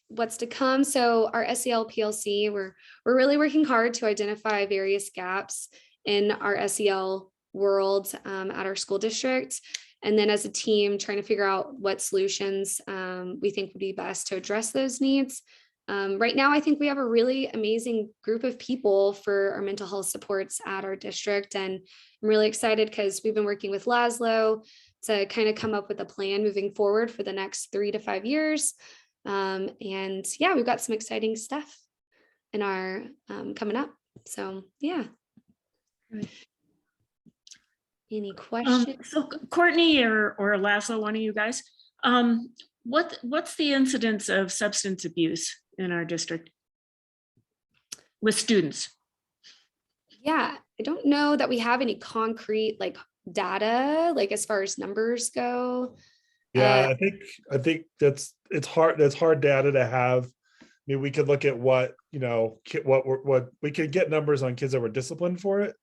[SPEAKER 8] what's to come. So our SEL PLC, we're really working hard to identify various gaps in our SEL world at our school district. And then as a team, trying to figure out what solutions we think would be best to address those needs. Right now, I think we have a really amazing group of people for our mental health supports at our district. And I'm really excited because we've been working with Laszlo to kind of come up with a plan moving forward for the next 3 to 5 years. And yeah, we've got some exciting stuff in our coming up. So yeah. Any questions?
[SPEAKER 1] So Courtney or Laszlo, one of you guys, what's the incidence of substance abuse in our district with students?
[SPEAKER 8] Yeah, I don't know that we have any concrete like data, like as far as numbers go.
[SPEAKER 7] Yeah, I think it's hard data to have. I mean, we could look at what we could get numbers on kids that were disciplined for it.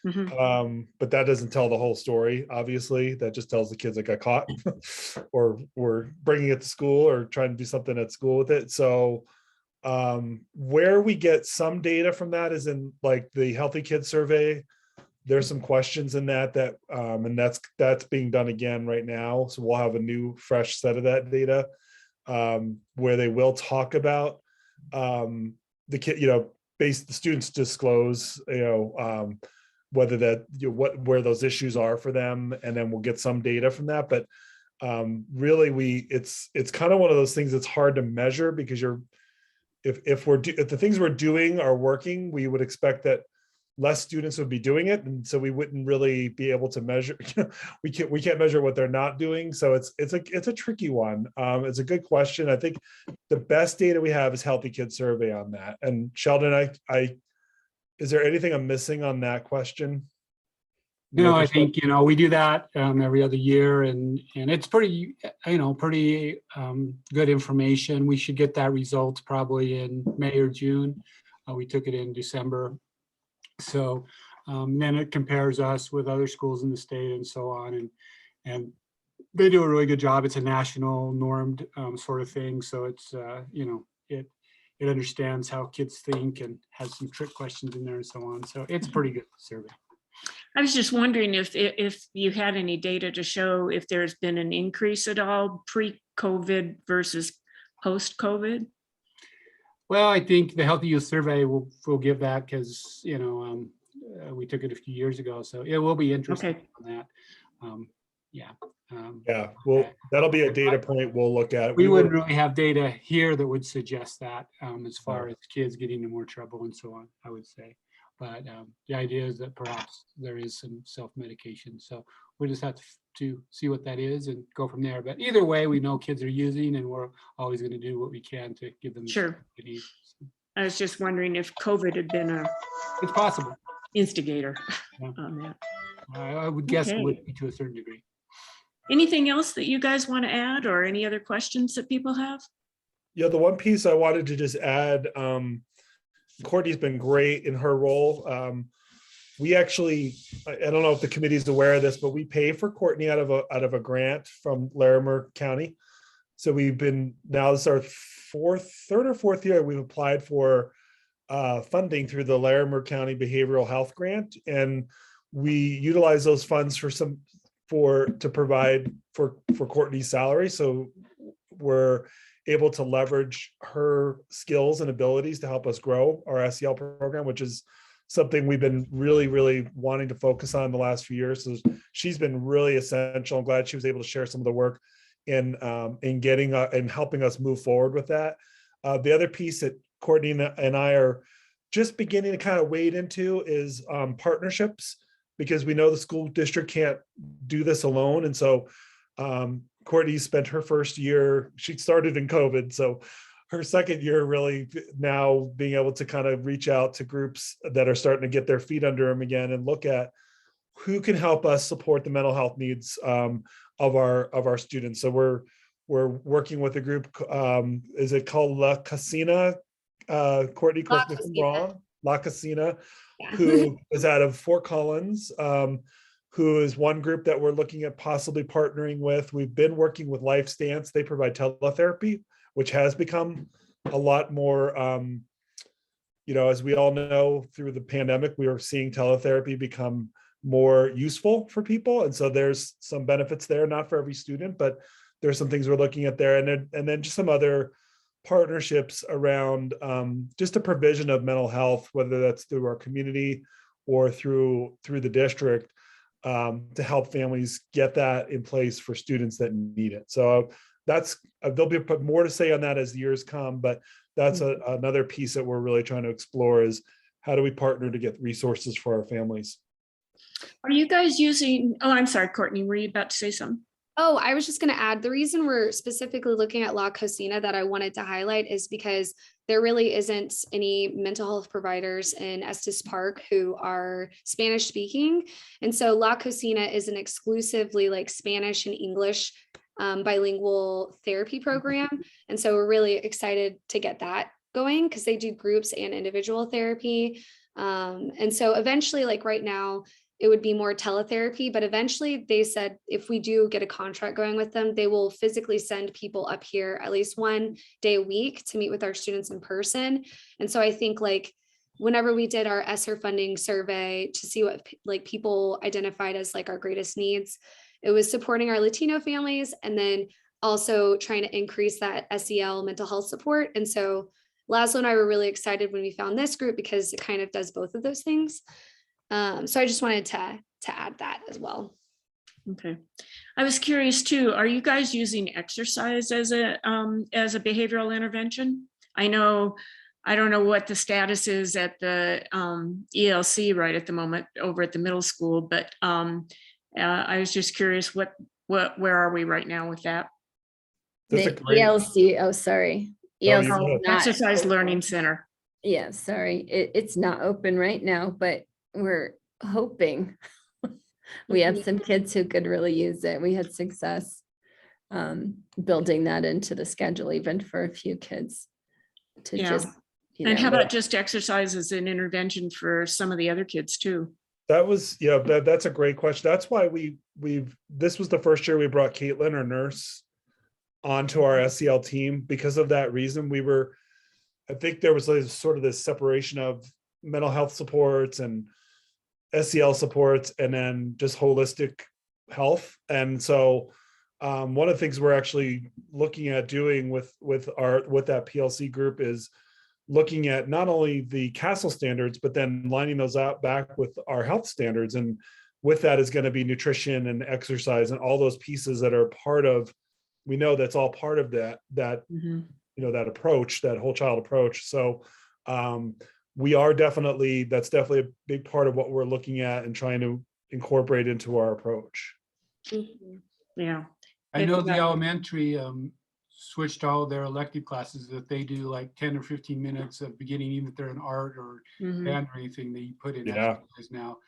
[SPEAKER 7] Mm-hmm. But that doesn't tell the whole story. Obviously, that just tells the kids that got caught or were bringing it to school or trying to do something at school with it. So where we get some data from that is in like the Healthy Kids Survey. There's some questions in that and that's being done again right now. So we'll have a new fresh set of that data where they will talk about the kid, the students disclose, whether that, where those issues are for them, and then we'll get some data from that. But really, it's kind of one of those things that's hard to measure because if the things we're doing are working, we would expect that less students would be doing it, and so we wouldn't really be able to measure. we can't measure what they're not doing, so it's a tricky one. It's a good question. I think the best data we have is Healthy Kids Survey on that. And Sheldon, is there anything I'm missing on that question?
[SPEAKER 2] I think we do that every other year, and it's pretty good information. We should get that results probably in May or June. We took it in December. So then it compares us with other schools in the state and so on, and they do a really good job. It's a national normed sort of thing, so it's it it understands how kids think and has some trick questions in there and so on. So it's a pretty good survey.
[SPEAKER 1] I was just wondering if you had any data to show if there's been an increase at all pre-COVID versus post-COVID.
[SPEAKER 2] Well, I think the Healthy Youth Survey will give that because, we took it a few years ago, so it will be interesting on that. Yeah.
[SPEAKER 7] Yeah, well, that'll be a data point we'll look at.
[SPEAKER 2] We wouldn't really have data here that would suggest that as far as kids getting into more trouble and so on, I would say. But the idea is that perhaps there is some self-medication. So we just have to see what that is and go from there. But either way, we know kids are using, and we're always going to do what we can to give them the
[SPEAKER 1] Sure.
[SPEAKER 2] support they need. So
[SPEAKER 1] I was just wondering if COVID had been a
[SPEAKER 2] it's possible.
[SPEAKER 1] instigator
[SPEAKER 2] Yeah.
[SPEAKER 1] on that.
[SPEAKER 2] I would guess it
[SPEAKER 1] Okay.
[SPEAKER 2] would be to a certain degree.
[SPEAKER 1] Anything else that you guys want to add, or any other questions that people have?
[SPEAKER 7] Yeah, the one piece I wanted to just add, Courtney's been great in her role. We actually, I don't know if the committee is aware of this, but we pay for Courtney out of a grant from Larimer County. So we've been, now this is our third or fourth year, we've applied for funding through the Larimer County Behavioral Health Grant, and we utilize those funds to provide for Courtney's salary. So we're able to leverage her skills and abilities to help us grow our SEL program, which is something we've been really, really wanting to focus on the last few years. So she's been really essential. I'm glad she was able to share some of the work in getting and helping us move forward with that. The other piece that Courtney and I are just beginning to kind of wade into is partnerships, because we know the school district can't do this alone. And so Courtney spent her first year, she started in COVID, so her second year really now being able to kind of reach out to groups that are starting to get their feet under them again and look at who can help us support the mental health needs of our students. So we're working with a group, is it called La Casina? Courtney, correct me if I'm wrong. La Casina, who is out of Fort Collins, who is one group that we're looking at possibly partnering with. We've been working with Life Stance. They provide teletherapy, which has become a lot more, as we all know, through the pandemic, we are seeing teletherapy become more useful for people. And so there's some benefits there, not for every student, but there's some things we're looking at there. And then just some other partnerships around just a provision of mental health, whether that's through our community or through the district, to help families get that in place for students that need it. So there'll be more to say on that as the years come, but that's another piece that we're really trying to explore, is how do we partner to get resources for our families?
[SPEAKER 1] Are you guys using, I'm sorry, Courtney, were you about to say something?
[SPEAKER 8] Oh, I was just going to add, the reason we're specifically looking at La Cocina that I wanted to highlight is because there really isn't any mental health providers in Estes Park who are Spanish speaking. And so La Cocina is an exclusively like Spanish and English bilingual therapy program. And so we're really excited to get that going, because they do groups and individual therapy. And so eventually, like right now, it would be more teletherapy, but eventually they said if we do get a contract going with them, they will physically send people up here at least one day a week to meet with our students in person. And so I think like whenever we did our ESSER funding survey to see what like people identified as like our greatest needs, it was supporting our Latino families and then also trying to increase that SEL mental health support. And so Laszlo and I were really excited when we found this group because it kind of does both of those things. So I just wanted to add that as well.
[SPEAKER 1] Okay. I was curious too, are you guys using exercise as a behavioral intervention? I don't know what the status is at the ELC right at the moment over at the middle school, but I was just curious where are we right now with that?
[SPEAKER 4] The ELC, oh, sorry. ELC
[SPEAKER 1] Exercise Learning Center.
[SPEAKER 4] Yeah, sorry. It's not open right now, but we're hoping. We have some kids who could really use it. We had success building that into the schedule, even for a few kids to just,
[SPEAKER 1] and how about just exercise as an intervention for some of the other kids too?
[SPEAKER 7] That was, that's a great question. That's why this was the first year we brought Caitlin, our nurse, onto our SEL team. Because of that reason, I think there was like sort of this separation of mental health supports and SEL supports and then just holistic health. And so one of the things we're actually looking at doing with that PLC group is looking at not only the CASEL standards, but then lining those out back with our health standards. And with that is going to be nutrition and exercise and all those pieces that are part of, we know that's all part of that
[SPEAKER 1] Mhm.
[SPEAKER 7] you know, that approach, that whole child approach. So we are definitely, that's definitely a big part of what we're looking at and trying to incorporate into our approach.
[SPEAKER 1] Yeah.
[SPEAKER 2] I know
[SPEAKER 1] It,
[SPEAKER 2] the elementary switched all their elective classes that they do like 10 or 15 minutes of beginning, even if they're in art or
[SPEAKER 1] Mhm.
[SPEAKER 2] band or anything, they put in
[SPEAKER 7] Yeah.
[SPEAKER 2] exercise now,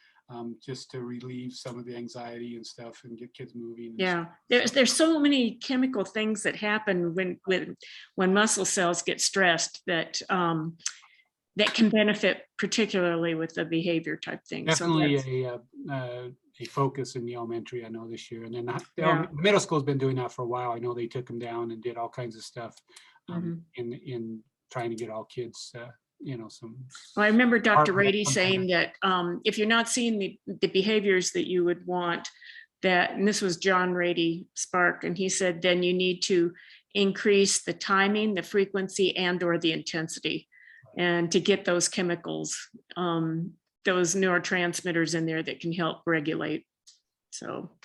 [SPEAKER 2] just to relieve some of the anxiety and stuff and get kids moving. And
[SPEAKER 1] Yeah,
[SPEAKER 2] stuff.
[SPEAKER 1] there's so many chemical things that happen when muscle cells get stressed that that can benefit, particularly with the behavior type thing.
[SPEAKER 2] Definitely
[SPEAKER 1] So
[SPEAKER 2] a focus in the elementary, I know, this year. And then
[SPEAKER 1] Yeah.
[SPEAKER 2] the middle school's been doing that for a while. I know they took them down and did all kinds of stuff
[SPEAKER 1] Mhm.
[SPEAKER 2] in trying to get all kids, you know, some.
[SPEAKER 1] I remember Dr.
[SPEAKER 2] Heart rate
[SPEAKER 1] Rady
[SPEAKER 2] comes
[SPEAKER 1] saying that if you're not seeing the behaviors that you would want, that, and this was John Rady Spark, and he said, then you need to increase the timing, the frequency, and or the intensity, and to get those chemicals, those neurotransmitters in there that can help regulate. So,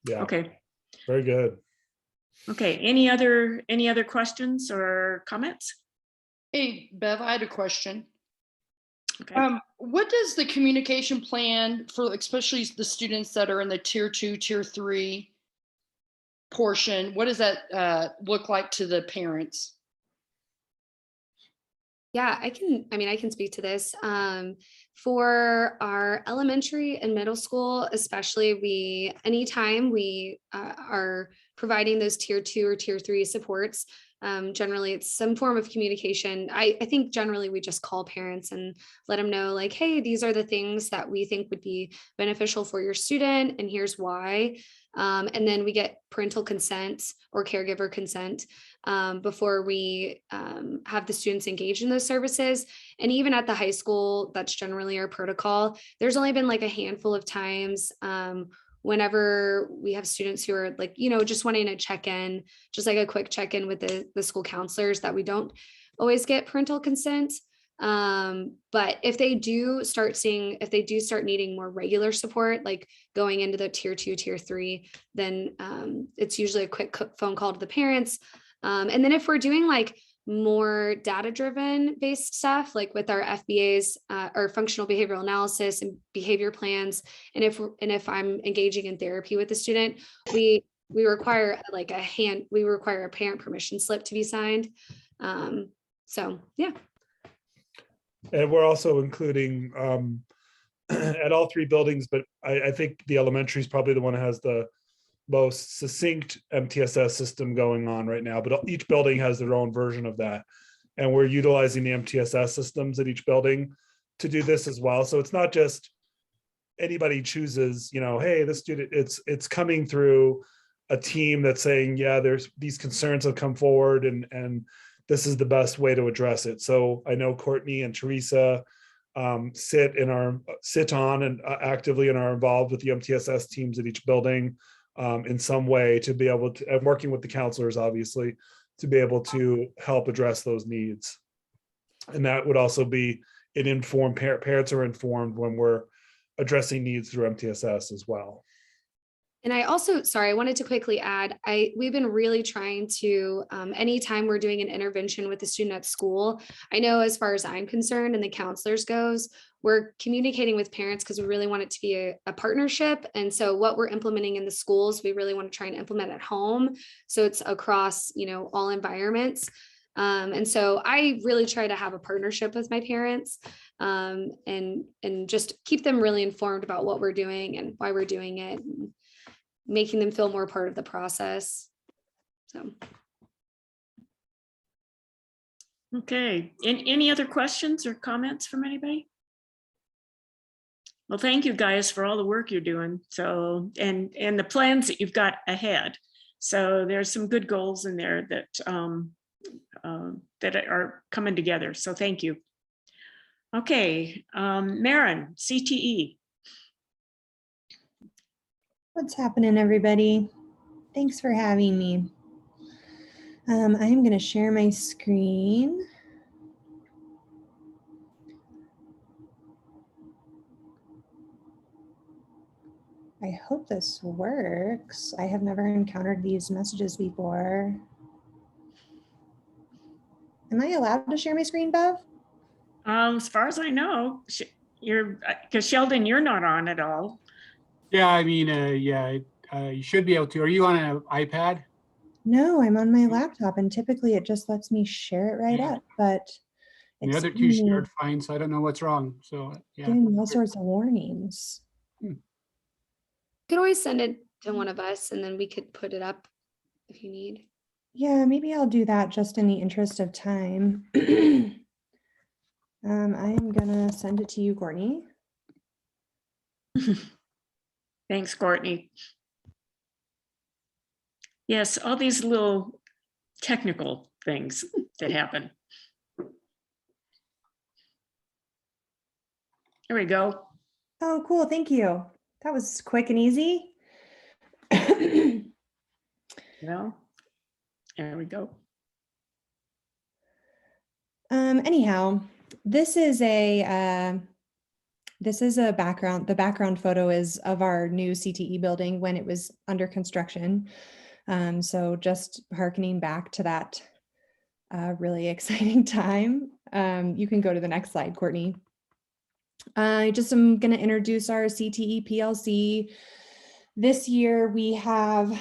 [SPEAKER 7] Yeah.
[SPEAKER 1] okay.
[SPEAKER 7] Very good.
[SPEAKER 1] Okay, any other questions or comments?
[SPEAKER 9] Hey, Bev, I had a question.
[SPEAKER 1] Okay.
[SPEAKER 9] What does the communication plan for especially the students that are in the tier 2, tier 3 portion, what does that look like to the parents?
[SPEAKER 8] Yeah, I can speak to this. For our elementary and middle school, especially, anytime we are providing those tier 2 or tier 3 supports, generally it's some form of communication. I think generally we just call parents and let them know, like, hey, these are the things that we think would be beneficial for your student, and here's why. And then we get parental consent or caregiver consent before we have the students engage in those services. And even at the high school, that's generally our protocol. There's only been like a handful of times whenever we have students who are like, just wanting to check in, just like a quick check-in with the school counselors, that we don't always get parental consent. But if they do start needing more regular support, like going into the tier 2, tier 3, then it's usually a quick phone call to the parents. And then if we're doing like more data-driven based stuff, like with our FBAs, or functional behavioral analysis and behavior plans, and if I'm engaging in therapy with the student, we require a parent permission slip to be signed. So yeah.
[SPEAKER 7] And we're also including at all 3 buildings, but I think the elementary is probably the one that has the most succinct MTSS system going on right now, but each building has their own version of that. And we're utilizing the MTSS systems at each building to do this as well. So it's not just anybody chooses, hey, this student, it's coming through a team that's saying, yeah, there's these concerns have come forward and this is the best way to address it. So I know Courtney and Teresa sit on and actively and are involved with the MTSS teams at each building in some way to be able to, and working with the counselors, obviously, to be able to help address those needs. And that would also be an informed parents are informed when we're addressing needs through MTSS as well.
[SPEAKER 8] And I also, sorry, I wanted to quickly add, we've been really trying to, anytime we're doing an intervention with a student at school, I know as far as I'm concerned and the counselors goes, we're communicating with parents because we really want it to be a partnership. And so what we're implementing in the schools, we really want to try and implement at home. So it's across, all environments. And so I really try to have a partnership with my parents and just keep them really informed about what we're doing and why we're doing it, and making them feel more part of the process. So.
[SPEAKER 1] Okay, any other questions or comments from anybody? Well, thank you guys for all the work you're doing. So, and the plans that you've got ahead. So there's some good goals in there that that are coming together. So thank you. Okay, Maren, CTE.
[SPEAKER 10] What's happening, everybody? Thanks for having me. I'm going to share my screen. I hope this works. I have never encountered these messages before. Am I allowed to share my screen, Bev?
[SPEAKER 1] As far as I know, you're, because Sheldon, you're not on at all.
[SPEAKER 2] Yeah, I mean, yeah, you should be able to. Are you on an iPad?
[SPEAKER 10] No, I'm on my laptop, and typically it just lets me share it right up, but
[SPEAKER 2] And the
[SPEAKER 10] it's
[SPEAKER 2] other two
[SPEAKER 10] giving me-
[SPEAKER 2] shared fine, so I don't know what's wrong. So yeah.
[SPEAKER 10] giving me all sorts of warnings.
[SPEAKER 8] You could always send it to one of us and then we could put it up if you need.
[SPEAKER 10] Yeah, maybe I'll do that just in the interest of time. I'm gonna send it to you, Courtney.
[SPEAKER 1] Thanks, Courtney. Yes, all these little technical things that happen. There we go.
[SPEAKER 10] Oh, cool. Thank you. That was quick and easy.
[SPEAKER 1] Well, there we go.
[SPEAKER 10] Anyhow, this is a background. The background photo is of our new CTE building when it was under construction. So just hearkening back to that really exciting time. You can go to the next slide, Courtney. I just am going to introduce our Cte Plc. This year we have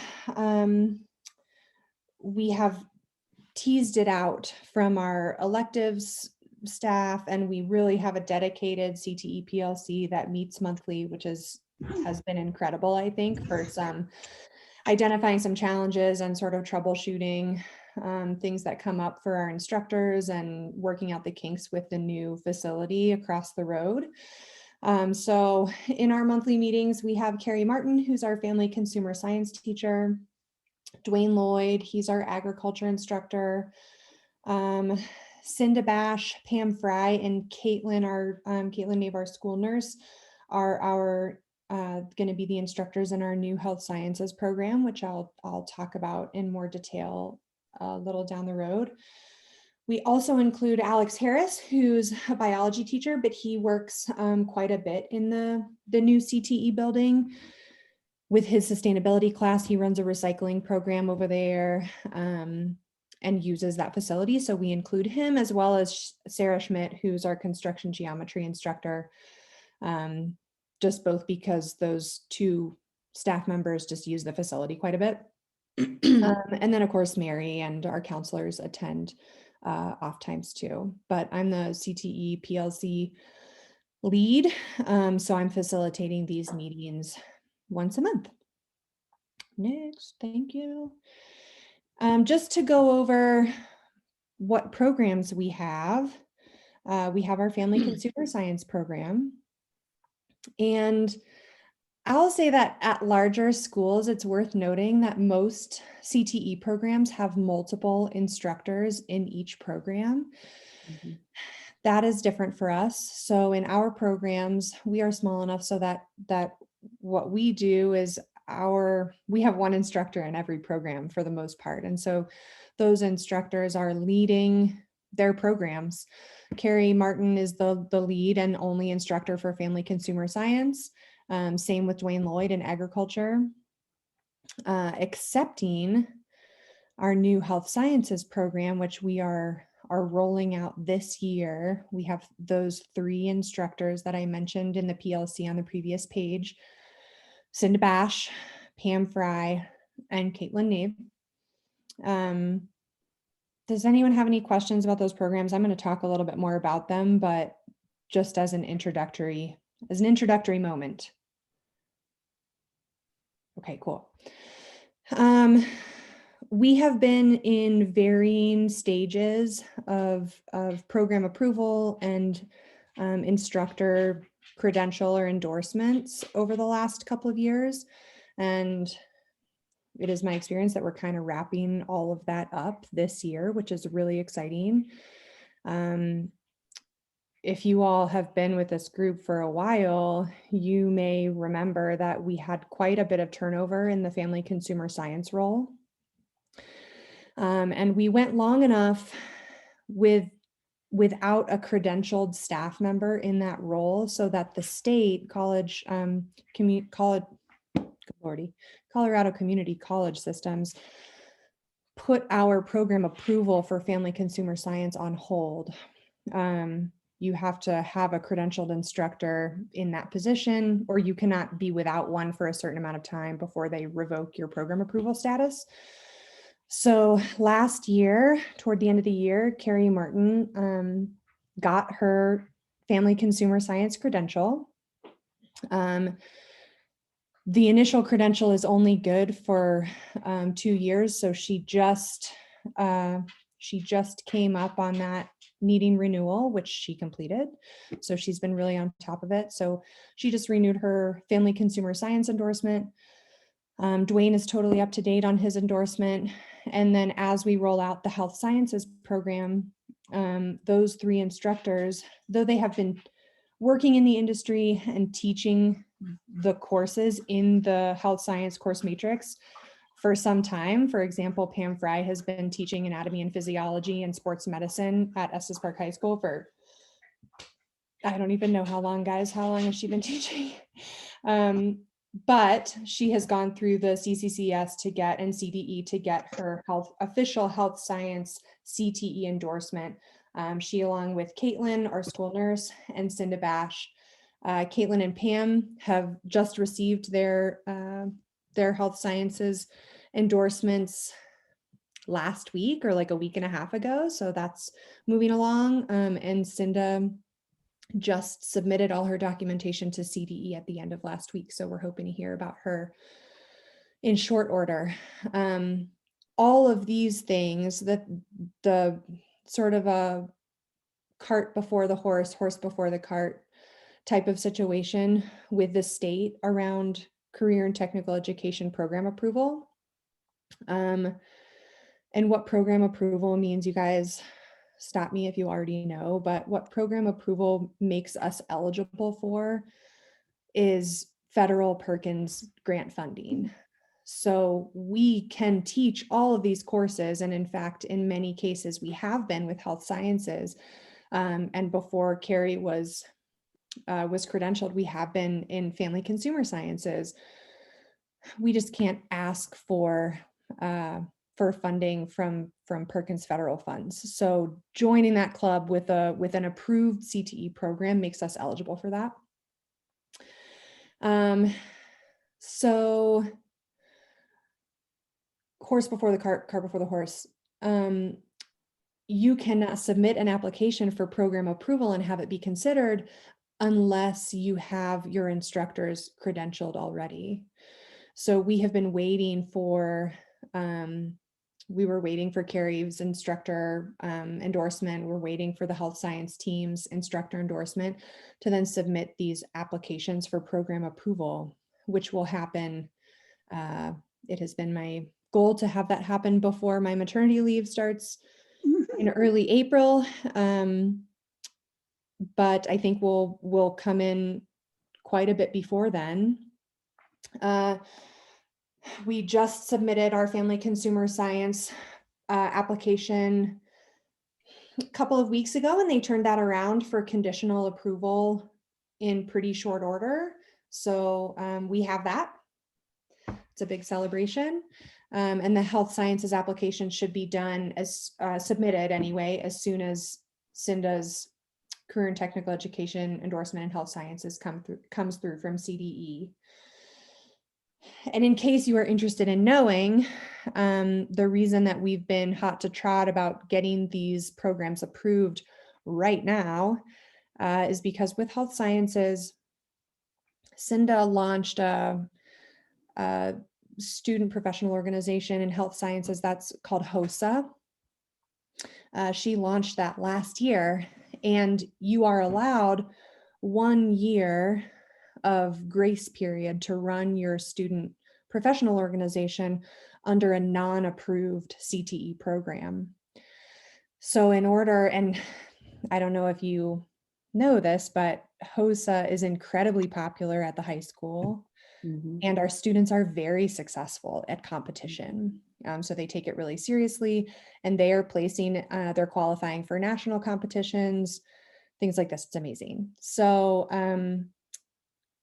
[SPEAKER 10] teased it out from our electives staff, and we really have a dedicated Cte Plc that meets monthly, which has been incredible, I think, for some identifying some challenges and sort of troubleshooting things that come up for our instructors and working out the kinks with the new facility across the road. So in our monthly meetings, we have Carrie Martin, who's our family consumer science teacher, Dwayne Lloyd, he's our agriculture instructor, Cinda Bash, Pam Fry, and Caitlin, our Caitlin Nave, our school nurse, are our going to be the instructors in our new health sciences program, which I'll talk about in more detail a little down the road. We also include Alex Harris, who's a biology teacher, but he works quite a bit in the new CTE building. With his sustainability class, he runs a recycling program over there and uses that facility. So we include him, as well as Sarah Schmidt, who's our construction geometry instructor, just both because those two staff members just use the facility quite a bit. And then of course, Mary and our counselors attend off times too, but I'm the Cte Plc lead. So I'm facilitating these meetings once a month. Next, thank you. Just to go over what programs we have our family consumer science program. And I'll say that at larger schools, it's worth noting that most CTE programs have multiple instructors in each program. Mm-hmm. That is different for us. So in our programs, we are small enough so that what we do is we have one instructor in every program for the most part. And so those instructors are leading their programs. Carrie Martin is the lead and only instructor for family consumer science. Same with Dwayne Lloyd in agriculture. Excepting our new health sciences program, which we are rolling out this year. We have those 3 instructors that I mentioned in the PLC on the previous page: Cinda Bash, Pam Fry, and Caitlin Nave. Does anyone have any questions about those programs? I'm going to talk a little bit more about them, but just as an introductory moment. Okay, cool. We have been in varying stages of program approval and instructor credential or endorsements over the last couple of years. And it is my experience that we're kind of wrapping all of that up this year, which is really exciting. If you all have been with this group for a while, you may remember that we had quite a bit of turnover in the family consumer science role. And we went long enough without a credentialed staff member in that role so that the state Colorado Community College Systems put our program approval for family consumer science on hold. You have to have a credentialed instructor in that position, or you cannot be without one for a certain amount of time before they revoke your program approval status. So last year, toward the end of the year, Carrie Martin got her family consumer science credential. The initial credential is only good for 2 years, so she just came up on that needing renewal, which she completed. So she's been really on top of it. So she just renewed her family consumer science endorsement. Dwayne is totally up to date on his endorsement. And then as we roll out the health sciences program, those 3 instructors, though they have been working in the industry and teaching the courses in the health science course matrix for some time. For example, Pam Fry has been teaching anatomy and physiology and sports medicine at Estes Park High School for, I don't even know how long, guys. How long has she been teaching? But she has gone through the CCCS to get and CDE to get her official health science CTE endorsement. She, along with Caitlin, our school nurse, and Cinda Bash, Caitlin and Pam have just received their health sciences endorsements last week or like a week and a half ago. So that's moving along. And Cinda just submitted all her documentation to CDE at the end of last week. So we're hoping to hear about her in short order. All of these things, that the sort of a cart before the horse, horse before the cart type of situation with the state around career and technical education program approval. And what program approval means, you guys stop me if you already know, but what program approval makes us eligible for is federal Perkins grant funding. So we can teach all of these courses. And in fact, in many cases, we have been with health sciences. And before Carrie was credentialed, we have been in family consumer sciences. We just can't ask for funding from Perkins federal funds. So joining that club with an approved CTE program makes us eligible for that. So horse before the cart, cart before the horse. You cannot submit an application for program approval and have it be considered unless you have your instructors credentialed already. So we have been waiting for, we were waiting for Carrie's instructor endorsement. We're waiting for the health science team's instructor endorsement to then submit these applications for program approval, which will happen. It has been my goal to have that happen before my maternity leave starts in early April. But I think we'll come in quite a bit before then. We just submitted our family consumer science application a couple of weeks ago, and they turned that around for conditional approval in pretty short order. So we have that. It's a big celebration. And the health sciences application should be done as submitted anyway, as soon as Cinda's career and technical education endorsement in health sciences comes through from CDE. And in case you are interested in knowing, the reason that we've been hot to trot about getting these programs approved right now is because with health sciences, Cinda launched a student professional organization in health sciences that's called HOSA. She launched that last year, and you are allowed 1 year of grace period to run your student professional organization under a non-approved CTE program. So in order, and I don't know if you know this, but HOSA is incredibly popular at the high school. And our students are very successful at competition. So they take it really seriously, and they are placing, they're qualifying for national competitions, things like this. It's amazing. So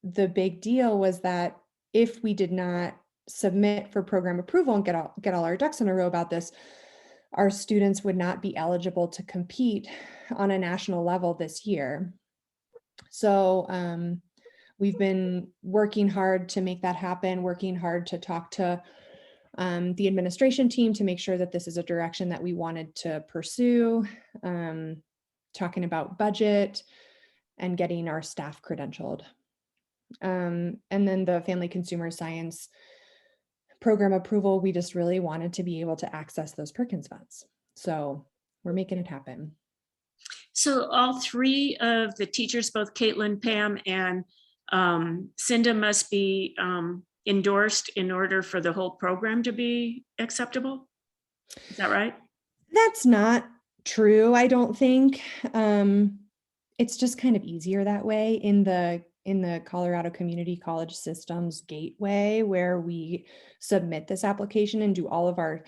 [SPEAKER 10] the big deal was that if we did not submit for program approval and get all our ducks in a row about this, our students would not be eligible to compete on a national level this year. So we've been working hard to make that happen, working hard to talk to the administration team to make sure that this is a direction that we wanted to pursue, talking about budget and getting our staff credentialed. And then the family consumer science program approval, we just really wanted to be able to access those Perkins funds. So we're making it happen.
[SPEAKER 1] So all three of the teachers, both Caitlin, Pam, and Cinda, must be endorsed in order for the whole program to be acceptable? Is that right?
[SPEAKER 10] That's not true, I don't think. It's just kind of easier that way in the Colorado Community College Systems gateway, where we submit this application and do all of our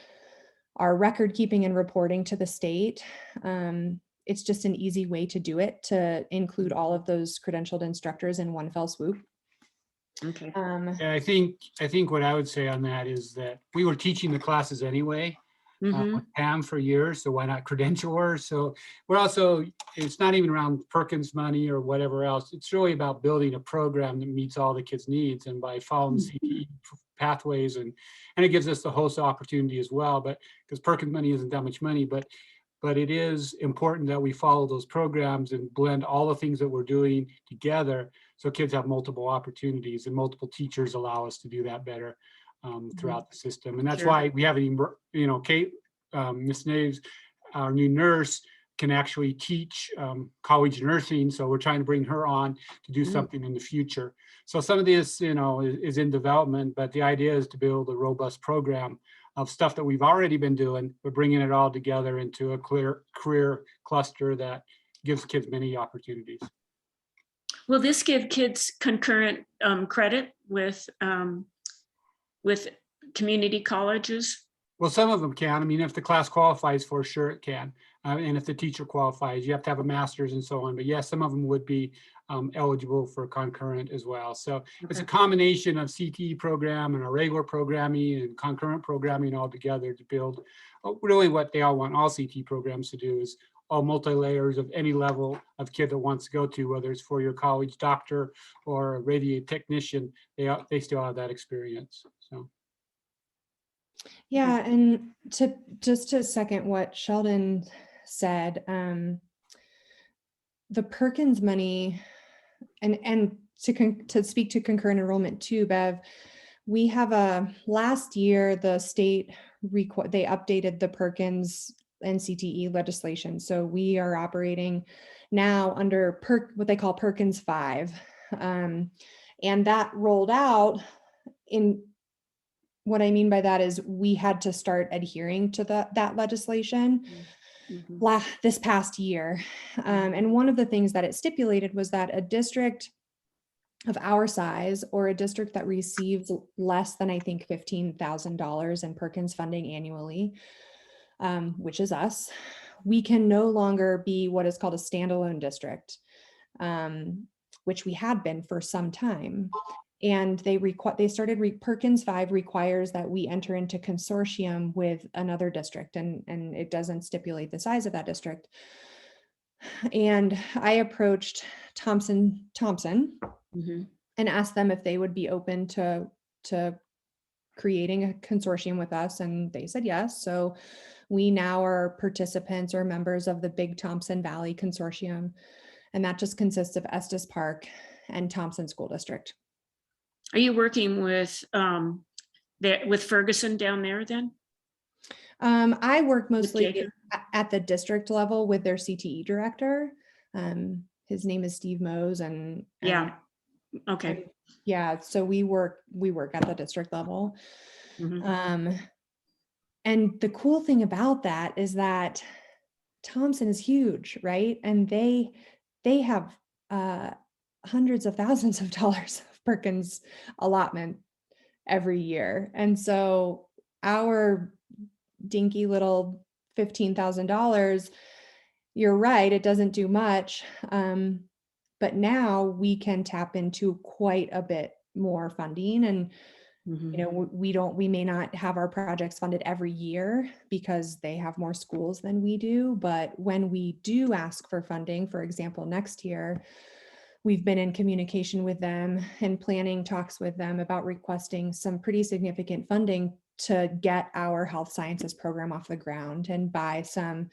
[SPEAKER 10] record keeping and reporting to the state. It's just an easy way to do it, to include all of those credentialed instructors in one fell swoop.
[SPEAKER 1] Okay.
[SPEAKER 2] Yeah, I think what I would say on that is that we were teaching the classes anyway with Pam for years, so why not credential her? So we're also, it's not even around Perkins money or whatever else. It's really about building a program that meets all the kids' needs, and by following the CTE pathways, and it gives us the host opportunity as well. But because Perkins money isn't that much money, but it is important that we follow those programs and blend all the things that we're doing together, so kids have multiple opportunities, and multiple teachers allow us to do that better throughout the system. And that's why we haven't even, Kate, Miss Naves, our new nurse, can actually teach college nursing. So we're trying to bring her on to do something in the future. So some of this, is in development, but the idea is to build a robust program of stuff that we've already been doing, but bringing it all together into a clear career cluster that gives kids many opportunities.
[SPEAKER 1] Will this give kids concurrent credit with community colleges?
[SPEAKER 2] Well, some of them can. I mean, if the class qualifies for, sure it can. And if the teacher qualifies, you have to have a master's and so on. But yes, some of them would be eligible for concurrent as well. So it's a combination of CTE program and a regular programming and concurrent programming all together to build really what they all want all CTE programs to do, is all multi-layers of any level of kid that wants to go to, whether it's for your college doctor or a radiate technician, they still have that experience. So.
[SPEAKER 10] Yeah, and to second what Sheldon said, the Perkins money, and to speak to concurrent enrollment too, Bev, we have last year the state they updated the Perkins and CTE legislation, so we are operating now under what they call Perkins 5, and that rolled out in. What I mean by that is we had to start adhering to that legislation this past year. And one of the things that it stipulated was that a district of our size, or a district that receives less than, I think, $15,000 in Perkins funding annually, which is us, we can no longer be what is called a standalone district, which we had been for some time. And Perkins 5 requires that we enter into consortium with another district, and it doesn't stipulate the size of that district. And I approached Thompson and asked them if they would be open to creating a consortium with us, and they said yes. So we now are participants or members of the Big Thompson Valley Consortium, and that just consists of Estes Park and Thompson School District.
[SPEAKER 1] Are you working with Ferguson down there then?
[SPEAKER 10] I work mostly at the district level with their CTE director. His name is Steve Mose, and
[SPEAKER 1] Okay.
[SPEAKER 10] Yeah, so we work at the district level.
[SPEAKER 1] Mhm.
[SPEAKER 10] And the cool thing about that is that Thompson is huge, right? And they have hundreds of thousands of dollars of Perkins allotment every year. And so our dinky little $15,000, you're right, it doesn't do much. But now we can tap into quite a bit more funding, and
[SPEAKER 1] Mhm.
[SPEAKER 10] you know, we may not have our projects funded every year because they have more schools than we do. But when we do ask for funding, for example, next year, we've been in communication with them and planning talks with them about requesting some pretty significant funding to get our health sciences program off the ground and buy some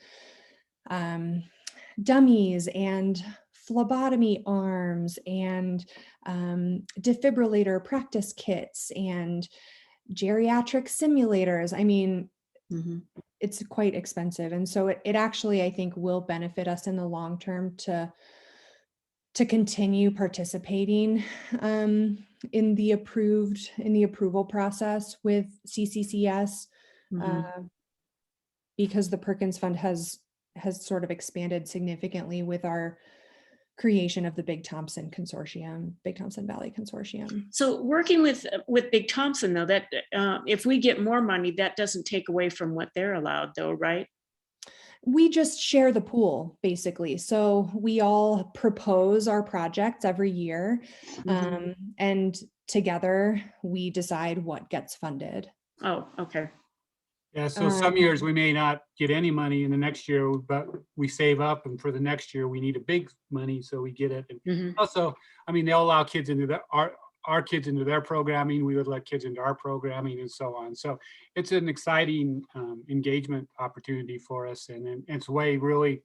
[SPEAKER 10] dummies and phlebotomy arms and defibrillator practice kits and geriatric simulators. I mean,
[SPEAKER 1] Mhm.
[SPEAKER 10] it's quite expensive. And so it actually, I think, will benefit us in the long term to continue participating in the approval process with CCCS,
[SPEAKER 1] Mhm.
[SPEAKER 10] because the Perkins Fund has sort of expanded significantly with our creation of the Big Thompson Consortium, Big Thompson Valley Consortium.
[SPEAKER 1] So working with Big Thompson, though, that if we get more money, that doesn't take away from what they're allowed, though, right?
[SPEAKER 10] We just share the pool, basically. So we all propose our projects every year,
[SPEAKER 1] Mhm.
[SPEAKER 10] and together we decide what gets funded.
[SPEAKER 1] Oh, okay.
[SPEAKER 2] Yeah, so some years we may not get any money in the next year, but we save up, and for the next year we need a big money, so we get it. And
[SPEAKER 1] Mhm.
[SPEAKER 2] also, I mean, they'll allow kids into our kids into their programming. We would let kids into our programming, and so on. So it's an exciting engagement opportunity for us, and it's the way really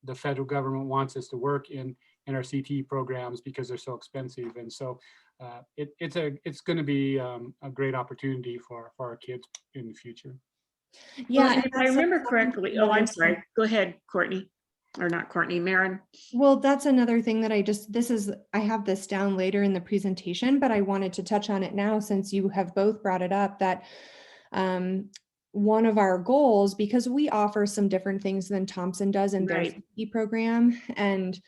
[SPEAKER 2] the federal government wants us to work in our CTE programs because they're so expensive. And so it's going to be a great opportunity for our kids in the future.
[SPEAKER 10] Yeah,
[SPEAKER 1] Well, and if I
[SPEAKER 10] that's
[SPEAKER 1] remember correctly, oh,
[SPEAKER 10] another
[SPEAKER 1] I'm
[SPEAKER 10] thing.
[SPEAKER 1] sorry. Go ahead, Courtney, or not Courtney, Maren.
[SPEAKER 10] Well, that's another thing that I have this down later in the presentation, but I wanted to touch on it now since you have both brought it up, that one of our goals, because we offer some different things than Thompson does in their
[SPEAKER 1] Right.
[SPEAKER 10] CTE program, and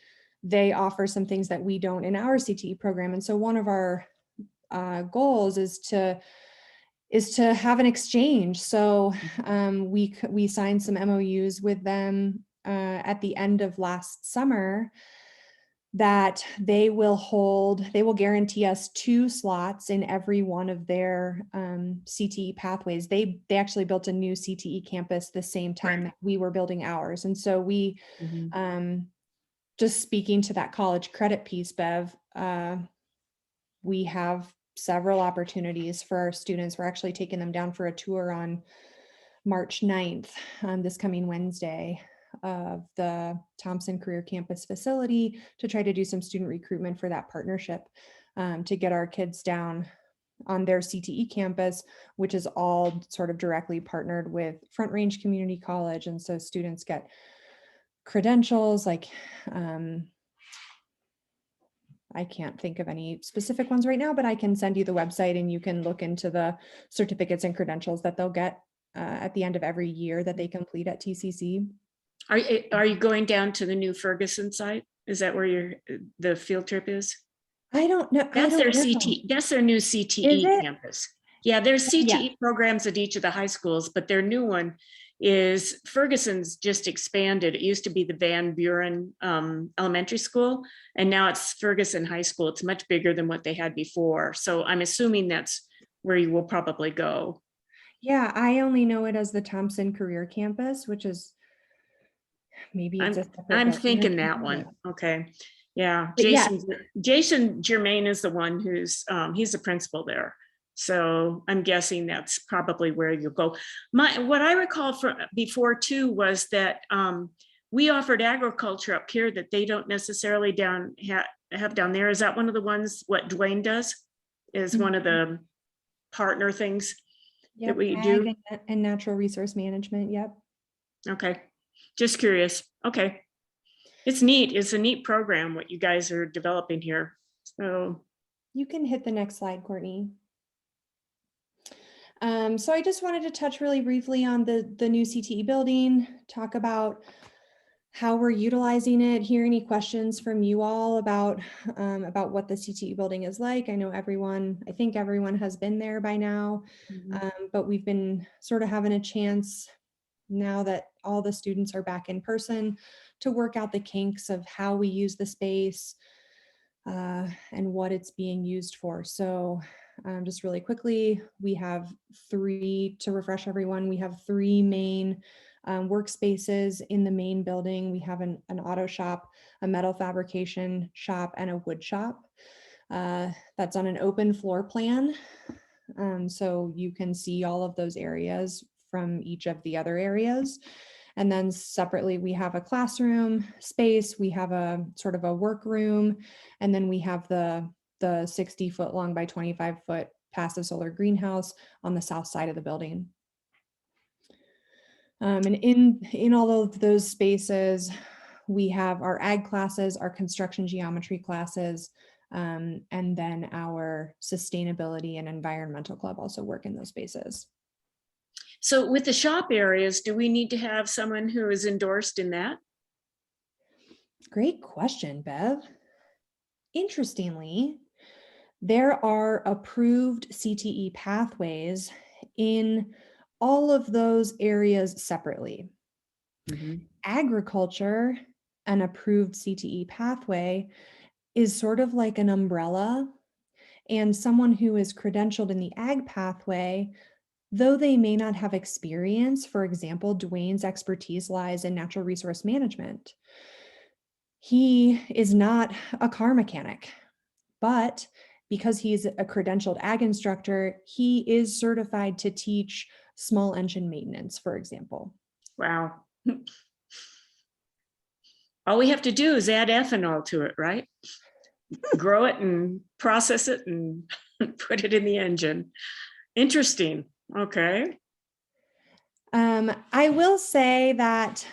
[SPEAKER 10] they offer some things that we don't in our CTE program. And so one of our goals is to have an exchange. So we signed some MOUs with them at the end of last summer that they will guarantee us 2 slots in every one of their CTE pathways. They actually built a new CTE campus the same time that we were building ours. And so we, just speaking to that college credit piece, Bev, we have several opportunities for our students. We're actually taking them down for a tour on March 9th, this coming Wednesday, of the Thompson Career Campus facility to try to do some student recruitment for that partnership, to get our kids down on their CTE campus, which is all sort of directly partnered with Front Range Community College. And so students get credentials like, I can't think of any specific ones right now, but I can send you the website and you can look into the certificates and credentials that they'll get at the end of every year that they complete at TCC.
[SPEAKER 1] Are you going down to the new Ferguson site? Is that where the field trip is?
[SPEAKER 10] I don't know.
[SPEAKER 1] That's their CTE. That's their new CTE campus. Yeah, there's CTE programs at each of the high schools, but their new one is Ferguson's just expanded. It used to be the Van Buren Elementary School, and now it's Ferguson High School. It's much bigger than what they had before. So I'm assuming that's where you will probably go.
[SPEAKER 10] Yeah, I only know it as the Thompson Career Campus, which is maybe it's
[SPEAKER 1] I'm thinking that one. Okay. Yeah. Jason Germain is the one who's he's the principal there. So I'm guessing that's probably where you'll go. What I recall from before too was that we offered agriculture up here that they don't necessarily have down there. Is that one of the ones what Dwayne does? Is one of the partner things that we do?
[SPEAKER 10] And natural resource management. Yep.
[SPEAKER 1] Okay. Just curious. Okay. It's neat. It's a neat program what you guys are developing here. So,
[SPEAKER 10] You can hit the next slide, Courtney. So I just wanted to touch really briefly on the new CTE building, talk about how we're utilizing it, hear any questions from you all about what the CTE building is like. I know I think everyone has been there by now, but we've been sort of having a chance now that all the students are back in person to work out the kinks of how we use the space and what it's being used for. So just really quickly, we have to refresh everyone, we have 3 main workspaces in the main building. We have an auto shop, a metal fabrication shop, and a wood shop. That's on an open floor plan. So you can see all of those areas from each of the other areas. And then separately, we have a classroom space, we have a sort of a workroom, and then we have the 60-foot long by 25-foot passive solar greenhouse on the south side of the building. And in all of those spaces, we have our ag classes, our construction geometry classes, and then our sustainability and environmental club also work in those spaces.
[SPEAKER 1] so with the shop areas, do we need to have someone who is endorsed in that?
[SPEAKER 10] Great question, Bev. Interestingly, there are approved CTE pathways in all of those areas separately. Agriculture, an approved CTE pathway, is sort of like an umbrella, and someone who is credentialed in the ag pathway, though they may not have experience, for example, Dwayne's expertise lies in natural resource management. He is not a car mechanic, but because he's a credentialed ag instructor, he is certified to teach small engine maintenance, for example.
[SPEAKER 1] Wow. All we have to do is add ethanol to it, right? Grow it and process it and put it in the engine. Interesting. Okay.
[SPEAKER 10] I will say that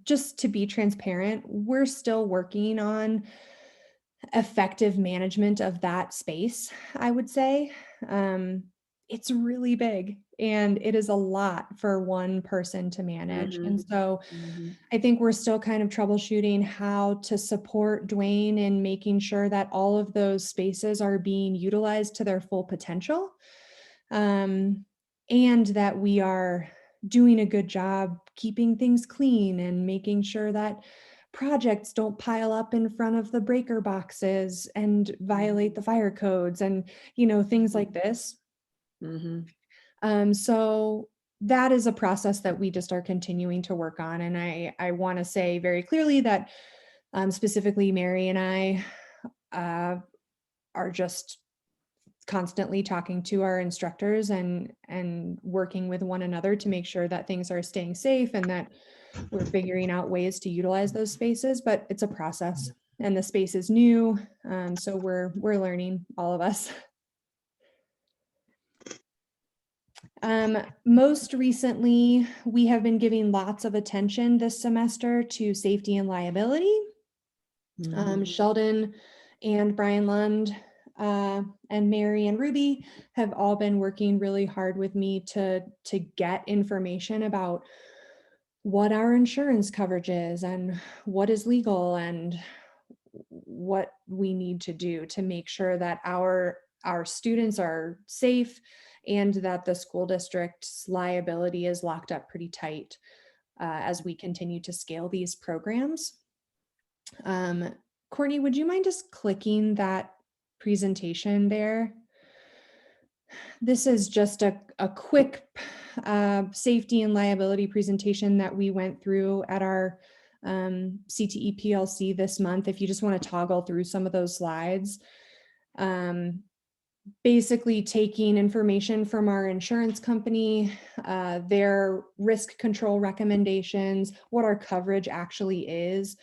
[SPEAKER 10] just to be transparent, we're still working on effective management of that space, I would say. It's really big and it is a lot for one person to manage. And so I think we're still kind of troubleshooting how to support Dwayne in making sure that all of those spaces are being utilized to their full potential, and that we are doing a good job keeping things clean and making sure that projects don't pile up in front of the breaker boxes and violate the fire codes and, things like this. So that is a process that we just are continuing to work on. And I want to say very clearly that specifically Mary and I are just constantly talking to our instructors and working with one another to make sure that things are staying safe and that we're figuring out ways to utilize those spaces, but it's a process and the space is new. So we're learning, all of us. Most recently, we have been giving lots of attention this semester to safety and liability. Sheldon and Brian Lund and Mary and Ruby have all been working really hard with me to get information about what our insurance coverage is and what is legal and what we need to do to make sure that our students are safe and that the school district's liability is locked up pretty tight as we continue to scale these programs. Courtney, would you mind just clicking that presentation there? This is just a quick safety and liability presentation that we went through at our Cte Plc this month. If you just want to toggle through some of those slides, basically taking information from our insurance company, their risk control recommendations, what our coverage actually is,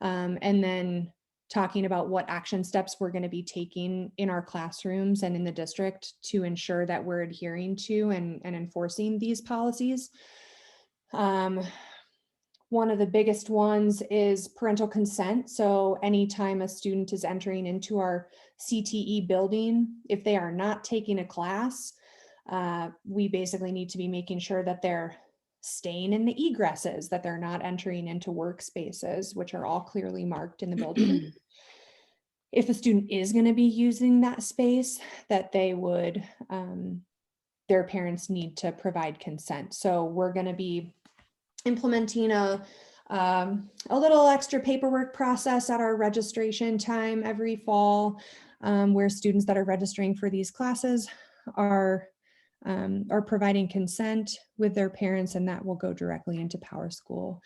[SPEAKER 10] and then talking about what action steps we're going to be taking in our classrooms and in the district to ensure that we're adhering to and enforcing these policies. One of the biggest ones is parental consent. So anytime a student is entering into our CTE building, if they are not taking a class, we basically need to be making sure that they're staying in the egresses, that they're not entering into workspaces, which are all clearly marked in the building. If a student is going to be using that space, that they would, their parents need to provide consent. So we're going to be implementing a little extra paperwork process at our registration time every fall, where students that are registering for these classes are providing consent with their parents, and that will go directly into PowerSchool.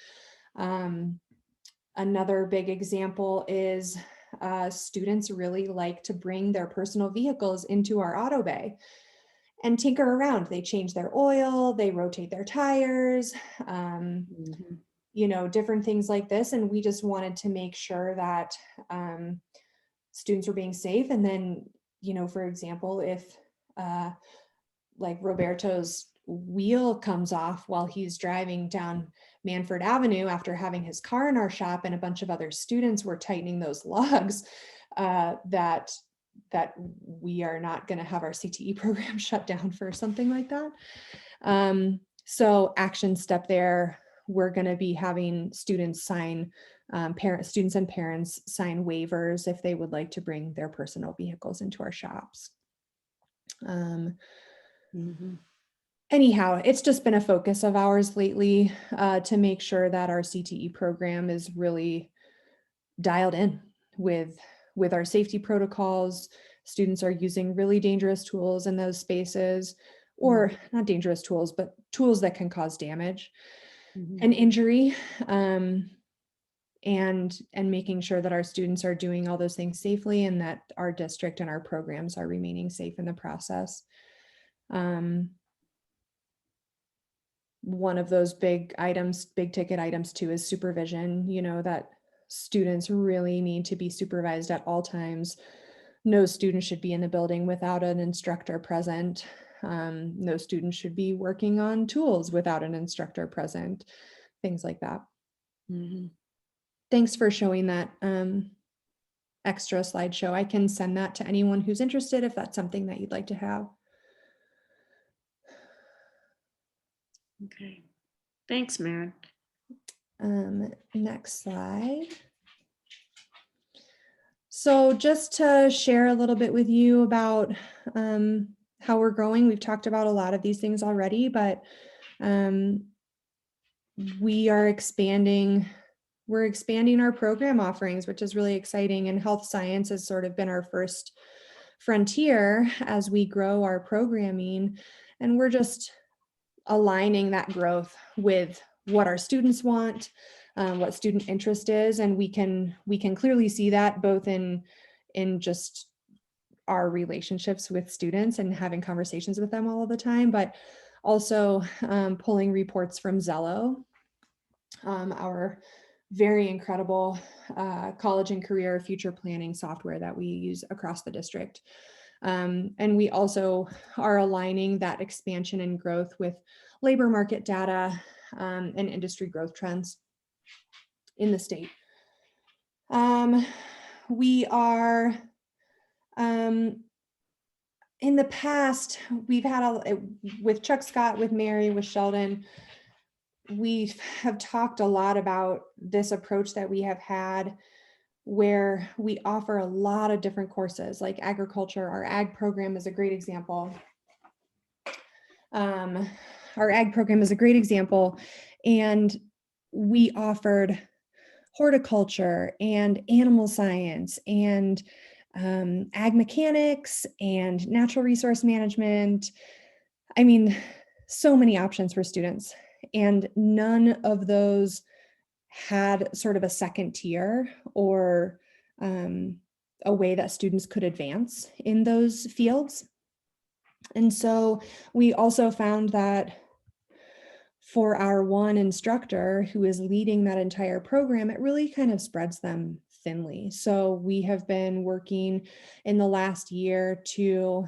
[SPEAKER 10] Another big example is students really like to bring their personal vehicles into our auto bay and tinker around. They change their oil, they rotate their tires, you know, different things like this. And we just wanted to make sure that students were being safe. And then, you know, for example, if like Roberto's wheel comes off while he's driving down Manford Avenue after having his car in our shop, and a bunch of other students were tightening those lugs, that we are not going to have our CTE program shut down for something like that. So action step there, we're going to be having students sign, students and parents sign waivers if they would like to bring their personal vehicles into our shops. Anyhow, it's just been a focus of ours lately, to make sure that our CTE program is really dialed in with our safety protocols. Students are using really dangerous tools in those spaces, or not dangerous tools, but tools that can cause damage and injury, and making sure that our students are doing all those things safely, and that our district and our programs are remaining safe in the process. One of those big ticket items too is supervision, you know, that students really need to be supervised at all times. No student should be in the building without an instructor present. No student should be working on tools without an instructor present, things like that. Thanks for showing that extra slideshow. I can send that to anyone who's interested if that's something that you'd like to have.
[SPEAKER 1] Okay, thanks, Maren.
[SPEAKER 10] Next slide. So just to share a little bit with you about how we're growing, we've talked about a lot of these things already, but we're expanding our program offerings, which is really exciting. And health science has sort of been our first frontier as we grow our programming. And we're just aligning that growth with what our students want, what student interest is. And we can clearly see that both in just our relationships with students and having conversations with them all of the time, but also pulling reports from Zello, our very incredible college and career future planning software that we use across the district. And we also are aligning that expansion and growth with labor market data and industry growth trends in the state. We are, in the past, we've had, with Chuck Scott, with Mary, with Sheldon, we have talked a lot about this approach that we have had where we offer a lot of different courses like agriculture. Our ag program is a great example. And we offered horticulture and animal science and ag mechanics and natural resource management. I mean, so many options for students, and none of those had sort of a second tier or a way that students could advance in those fields. And so we also found that for our one instructor who is leading that entire program, it really kind of spreads them thinly. So we have been working in the last year to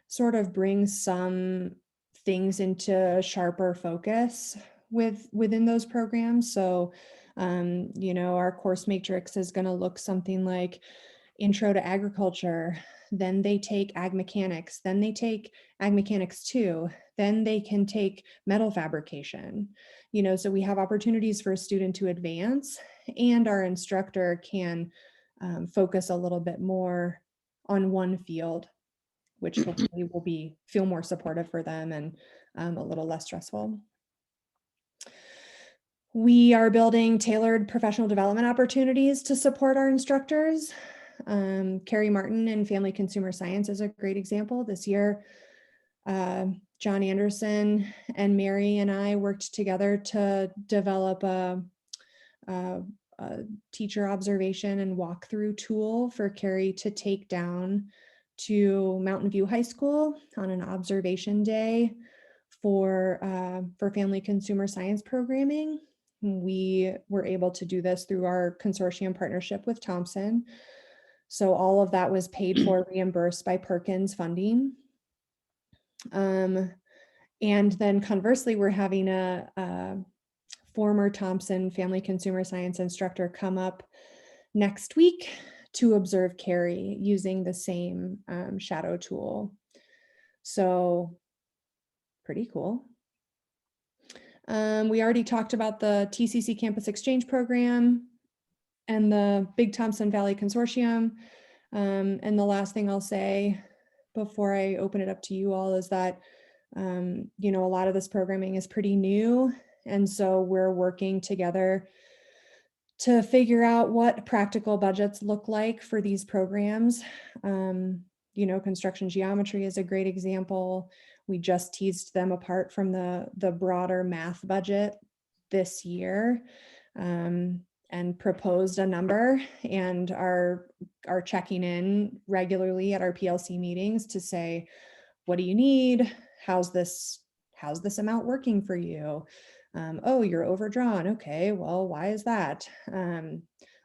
[SPEAKER 10] sort of bring some things into sharper focus. within those programs. So, you know, our course matrix is going to look something like Intro to Agriculture, then they take Ag Mechanics, then they take Ag Mechanics 2, then they can take metal fabrication. You know, so we have opportunities for a student to advance, and our instructor can focus a little bit more on one field, which hopefully will feel more supportive for them and a little less stressful. We are building tailored professional development opportunities to support our instructors. Carrie Martin in Family Consumer Science is a great example. This year, John Anderson and Mary and I worked together to develop a teacher observation and walkthrough tool for Carrie to take down to Mountain View High School on an observation day for family consumer science programming. We were able to do this through our consortium partnership with Thompson. So all of that was paid for, reimbursed by Perkins funding. And then conversely, we're having a former Thompson Family Consumer Science instructor come up next week to observe Carrie using the same shadow tool. So pretty cool. We already talked about the TCC Campus Exchange Program and the Big Thompson Valley Consortium. And the last thing I'll say before I open it up to you all is that, you know, a lot of this programming is pretty new. And so we're working together to figure out what practical budgets look like for these programs. You know, construction geometry is a great example. We just teased them apart from the broader math budget this year. And proposed a number, and are checking in regularly at our PLC meetings to say, what do you need? How's this amount working for you? Oh, you're overdrawn. Okay, well, why is that?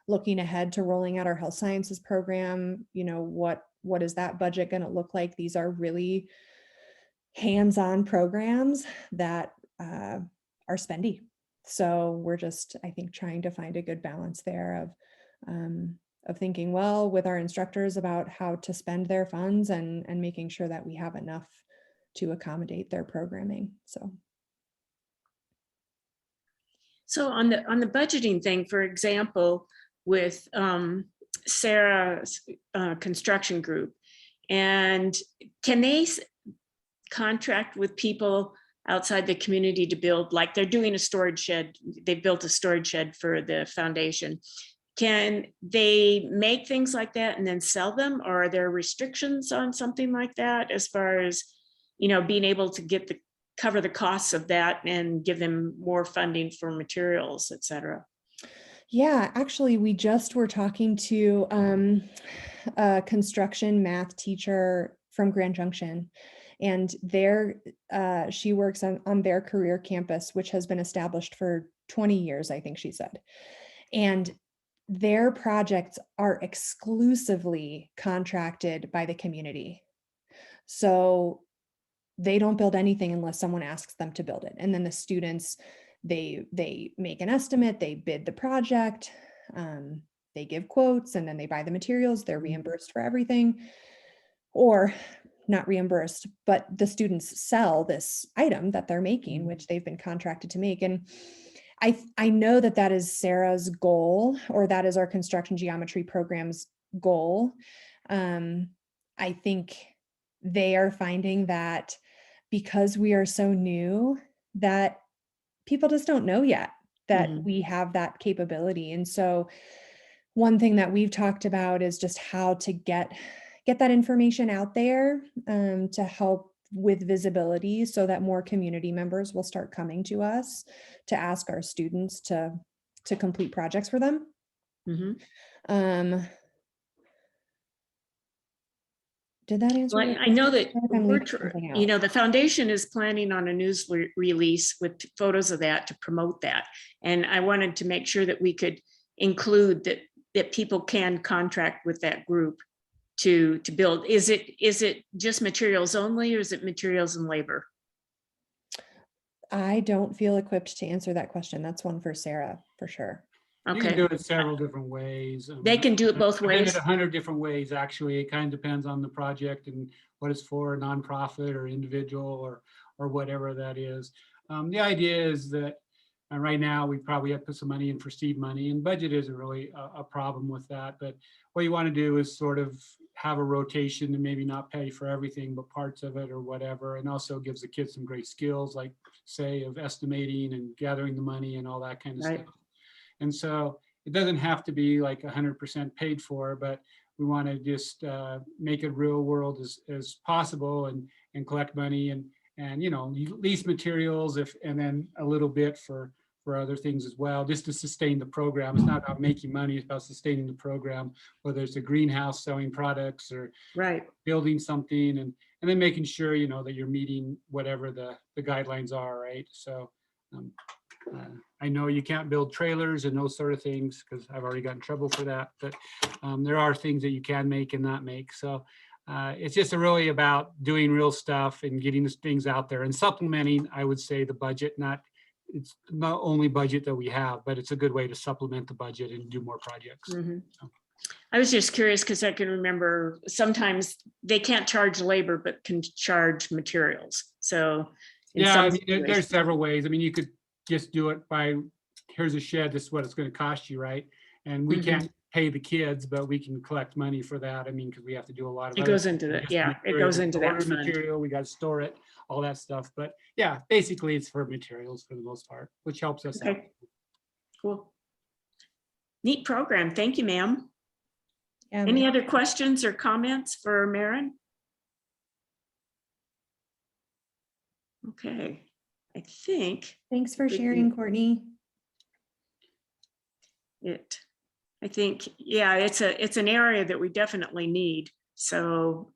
[SPEAKER 10] Looking ahead to rolling out our health sciences program, you know, what is that budget going to look like? These are really hands-on programs that are spendy. So we're just, I think, trying to find a good balance there of thinking well with our instructors about how to spend their funds and making sure that we have enough to accommodate their programming.
[SPEAKER 1] So on the budgeting thing, for example, with Sarah's construction group, and can they contract with people outside the community to build, like they're doing a storage shed, they built a storage shed for the foundation. Can they make things like that and then sell them? Or are there restrictions on something like that as far as, you know, being able to cover the costs of that and give them more funding for materials, et cetera?
[SPEAKER 10] Yeah, actually, we just were talking to a construction math teacher from Grand Junction. And she works on their career campus, which has been established for 20 years, I think she said. And their projects are exclusively contracted by the community. So they don't build anything unless someone asks them to build it. And then the students, they make an estimate, they bid the project, they give quotes, and then they buy the materials, they're reimbursed for everything. Or not reimbursed, but the students sell this item that they're making, which they've been contracted to make. And I know that is Sarah's goal, or that is our construction geometry program's goal. I think they are finding that because we are so new, that people just don't know yet that we have that capability. And so one thing that we've talked about is just how to get that information out there to help with visibility so that more community members will start coming to us to ask our students to complete projects for them. Did that answer?
[SPEAKER 1] Well, I know that you know, the foundation is planning on a news release with photos of that to promote that. And I wanted to make sure that we could include that people can contract with that group to build. Is it just materials only, or is it materials and labor?
[SPEAKER 10] I don't feel equipped to answer that question. That's one for Sarah, for sure.
[SPEAKER 2] You can
[SPEAKER 1] Okay,
[SPEAKER 2] do it several different ways.
[SPEAKER 1] they can do it both
[SPEAKER 2] I've been
[SPEAKER 1] ways.
[SPEAKER 2] at 100 different ways, actually. It kind of depends on the project and what it's for, a nonprofit or individual or whatever that is. The idea is that right now we probably have to put some money in for seed money, and budget isn't really a problem with that. But what you want to do is sort of have a rotation and maybe not pay for everything, but parts of it or whatever. And also gives the kids some great skills, like say of estimating and gathering the money and all that kind of
[SPEAKER 1] Right.
[SPEAKER 2] stuff. And so it doesn't have to be like 100% paid for, but we want to just make it real world as possible and collect money and you know, lease materials and then a little bit for other things as well, just to sustain the program. It's not about making money, it's about sustaining the program, whether it's a greenhouse selling products or
[SPEAKER 1] Right.
[SPEAKER 2] building something and then making sure, you know, that you're meeting whatever the guidelines are, right? So I know you can't build trailers and those sort of things because I've already got in trouble for that, but there are things that you can make and not make. So it's just really about doing real stuff and getting these things out there and supplementing, I would say, the budget. It's not only budget that we have, but it's a good way to supplement the budget and do more projects.
[SPEAKER 1] Mhm. I was just curious because I can remember sometimes they can't charge labor, but can charge materials. So in
[SPEAKER 2] Yeah,
[SPEAKER 1] some
[SPEAKER 2] I mean, there's
[SPEAKER 1] situations-
[SPEAKER 2] several ways. I mean, you could just do it by, here's a shed, this is what it's going to cost you, right? And we
[SPEAKER 1] Mhm.
[SPEAKER 2] can't pay the kids, but we can collect money for that. I mean, because we have to do a lot of.
[SPEAKER 1] It
[SPEAKER 2] other
[SPEAKER 1] goes
[SPEAKER 2] things.
[SPEAKER 1] into the,
[SPEAKER 2] Just
[SPEAKER 1] yeah, it
[SPEAKER 2] material,
[SPEAKER 1] goes into that
[SPEAKER 2] order
[SPEAKER 1] fund.
[SPEAKER 2] material, we got to store it, all that stuff. But yeah, basically it's for materials for the most part, which helps us out.
[SPEAKER 1] Okay, cool. Neat program. Thank you, ma'am. Any other questions or comments for Maren? Okay, I think
[SPEAKER 10] Thanks for
[SPEAKER 1] we
[SPEAKER 10] sharing,
[SPEAKER 1] can-
[SPEAKER 10] Courtney.
[SPEAKER 1] yeah, it's an area that we definitely need. So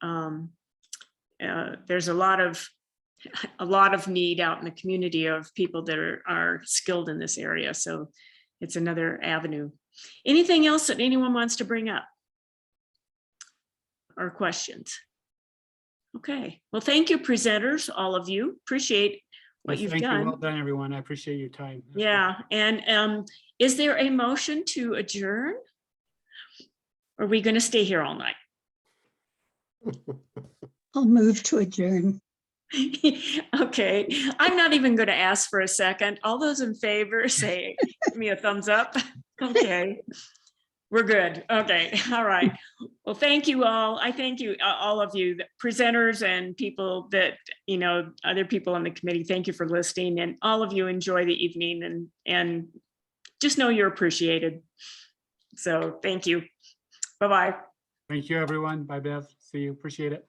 [SPEAKER 1] there's a lot of need out in the community of people that are skilled in this area. So it's another avenue. Anything else that anyone wants to bring up? Or questions? Okay, well, thank you, presenters, all of you. Appreciate what
[SPEAKER 2] Yes,
[SPEAKER 1] you've
[SPEAKER 2] thank you.
[SPEAKER 1] done.
[SPEAKER 2] Well done, everyone. I appreciate your time.
[SPEAKER 1] Yeah, and is there a motion to adjourn? Are we going to stay here all night?
[SPEAKER 6] I'll move to adjourn.
[SPEAKER 1] Okay, I'm not even going to ask for a second. All those in favor say, give me a thumbs up. Okay, we're good. Okay, all right. Well, thank you all. I thank you, all of you, the presenters and people that, you know, other people on the committee. Thank you for listening, and all of you enjoy the evening and just know you're appreciated. So thank you. Bye-bye.
[SPEAKER 2] Thank you, everyone. Bye, Bev. See you. Appreciate it.